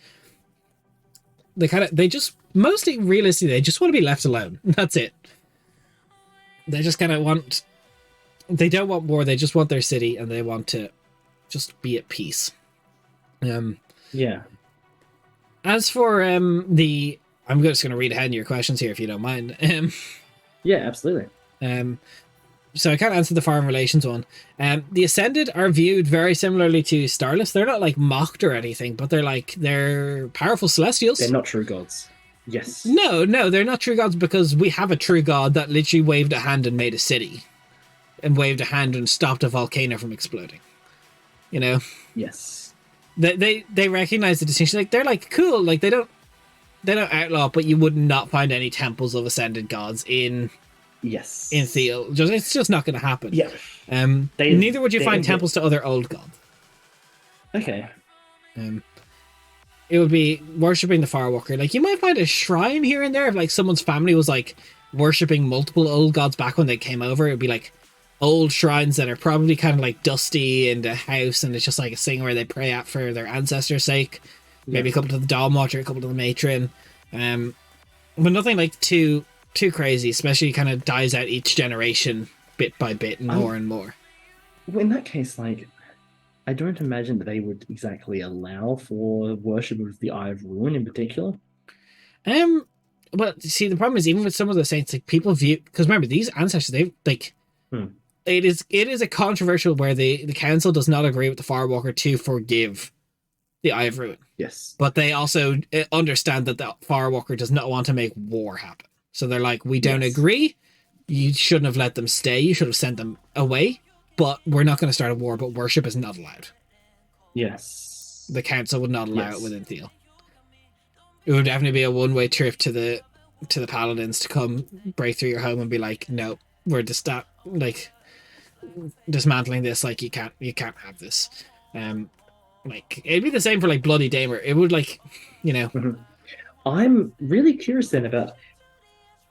They just mostly realistically they just want to be left alone. That's it. They just kind of they don't want war. They just want their city, and they want to just be at peace. As for I'm just going to read ahead in your questions here, if you don't mind. Yeah, absolutely. So I can't answer the foreign relations one. The Ascended are viewed very similarly to Starless. They're not like mocked or anything, but they're powerful celestials. They're not true gods. Yes. No, they're not true gods, because we have a true god that literally waved a hand and made a city. and waved a hand and stopped a volcano from exploding. You know, Yes. they recognize the distinction. Like they're like cool. Like they don't outlaw, but you would not find any temples of ascended gods in Yes. Theal. It's just not going to happen. Yeah. Neither would you find temples to other old gods. Okay. It would be worshipping the Firewalker. Like you might find a shrine here and there if like someone's family was like worshipping multiple old gods back when they came over. It'd be like old shrines that are probably kind of like dusty in the house, and it's just like a thing where they pray at for their ancestors' sake. Maybe a couple to the Dawn Watcher, a couple to the Matron. But nothing like too crazy, especially kind of dies out each generation bit by bit and more and more. Well, in that case, like, I don't imagine that they would exactly allow for worship of the Eye of Ruin in particular. But see, the problem is even with some of the saints, like people view, because remember these ancestors, they like it is a controversial where the council does not agree with the Firewalker to forgive the Eye of Ruin. Yes, but they also understand that the Firewalker does not want to make war happen. So they're like, we don't agree. You shouldn't have let them stay. You should have sent them away. But we're not going to start a war. But worship is not allowed. Yes, the council would not allow it within Theal. It would definitely be a one-way trip to the paladins to come break through your home and be like, no, we're just like dismantling this. Like you can't have this. Like it'd be the same for like Bloody Damer. It would like, you know. I'm really curious then about,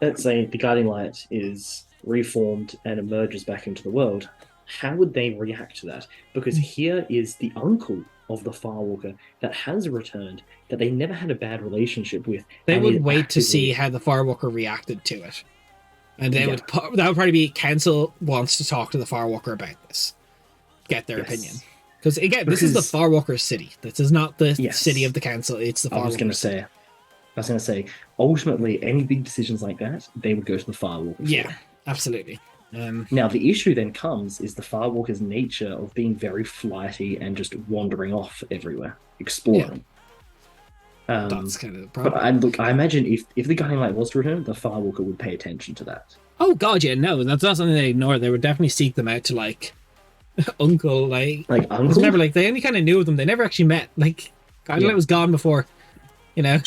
let's say the Guiding Light is reformed and emerges back into the world. How would they react to that? Because here is the uncle of the Firewalker that has returned, that they never had a bad relationship with. They would wait to see how the Firewalker reacted to it. And they would that would probably be council wants to talk to the Firewalker about this. Get their opinion. Because again, this is the Firewalker's city. This is not the city of the council, it's the Firewalker. I was going to say, ultimately, any big decisions like that, they would go to the Firewalker. Yeah, absolutely. Now, the issue then comes is the Firewalker's nature of being very flighty and just wandering off everywhere, exploring. That's kind of the problem. But look, I imagine if the Guiding Light was to return, the Firewalker would pay attention to that. Oh god, yeah, no, that's not something they ignore. They would definitely seek them out to like uncle, like uncle. Remember, like they only kind of knew of them. They never actually met. Like Guiding Light was gone before, you know.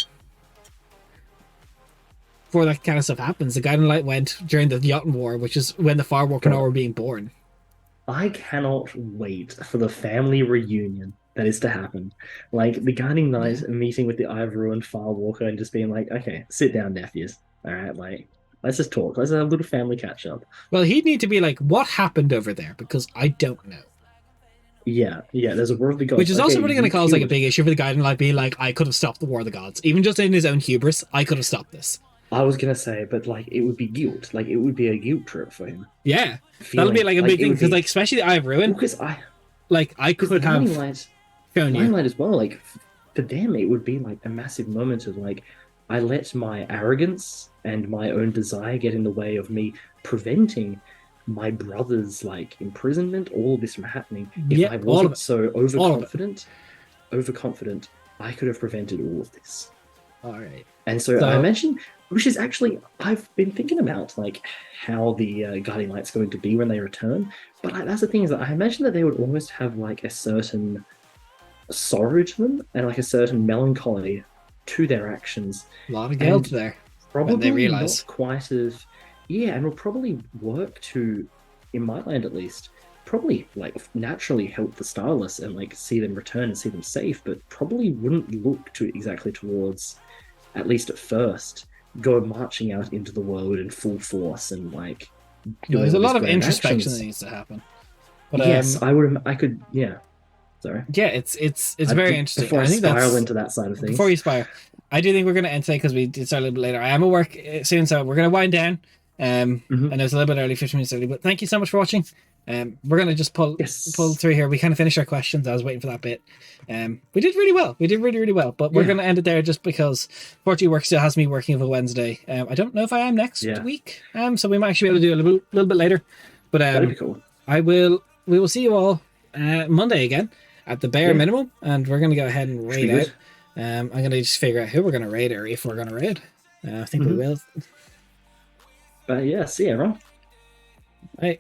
Before that kind of stuff happens, the Guiding Light went during the Jotun War, which is when the Firewalker and all were being born. I cannot wait for the family reunion that is to happen. Like the Guiding Light meeting with the Eye of Ruin Firewalker and just being like, okay, sit down, nephews. All right, like let's just talk. Let's have a little family catch up. Well, he'd need to be like, what happened over there? Because I don't know. Yeah, there's a War of the Gods. Which is also really going to cause like a big issue for the Guiding Light being like, I could have stopped the War of the Gods. Even just in his own hubris, I could have stopped this. I was going to say, but like it would be guilt. Like it would be a guilt trip for him. Yeah, that'll be like a big thing because like especially the Eye of Ruin. Because I could have shown you. Light as well. Like for them, it would be like a massive moment of like, I let my arrogance and my own desire get in the way of me preventing my brother's like imprisonment, all of this from happening. If I wasn't so overconfident, I could have prevented all of this. All right. And so I imagine, which is actually, I've been thinking about like how the Guiding Light's going to be when they return. But like, that's the thing is that I imagine that they would almost have like a certain sorrow to them and like a certain melancholy to their actions. A lot of guilt there. Probably they realize not quite as, and will probably work to, in my mind at least, probably like naturally help the Starless and like see them return and see them safe, but probably wouldn't look to exactly towards, at least at first, go marching out into the world in full force and like. There's a lot of introspection that needs to happen. But yes, I could. Sorry. Yeah, it's very interesting. Before I spiral into that side of things. Before you spiral, I do think we're going to end today because we did start a little bit later. I am at work soon, so we're going to wind down. And it was a little bit early, 15 minutes early, but thank you so much for watching. We're going to just pull through here. We kind of finished our questions. I was waiting for that bit. We did really well. We did really, really well, but we're going to end it there just because fortunately work still has me working of a Wednesday. I don't know if I am next week. So we might actually be able to do a little bit later, but that'd be cool. We will see you all Monday again at the bare minimum, and we're going to go ahead and raid out. I'm going to just figure out who we're going to raid or if we're going to raid. I think we will. See you, everyone. Bye.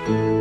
you.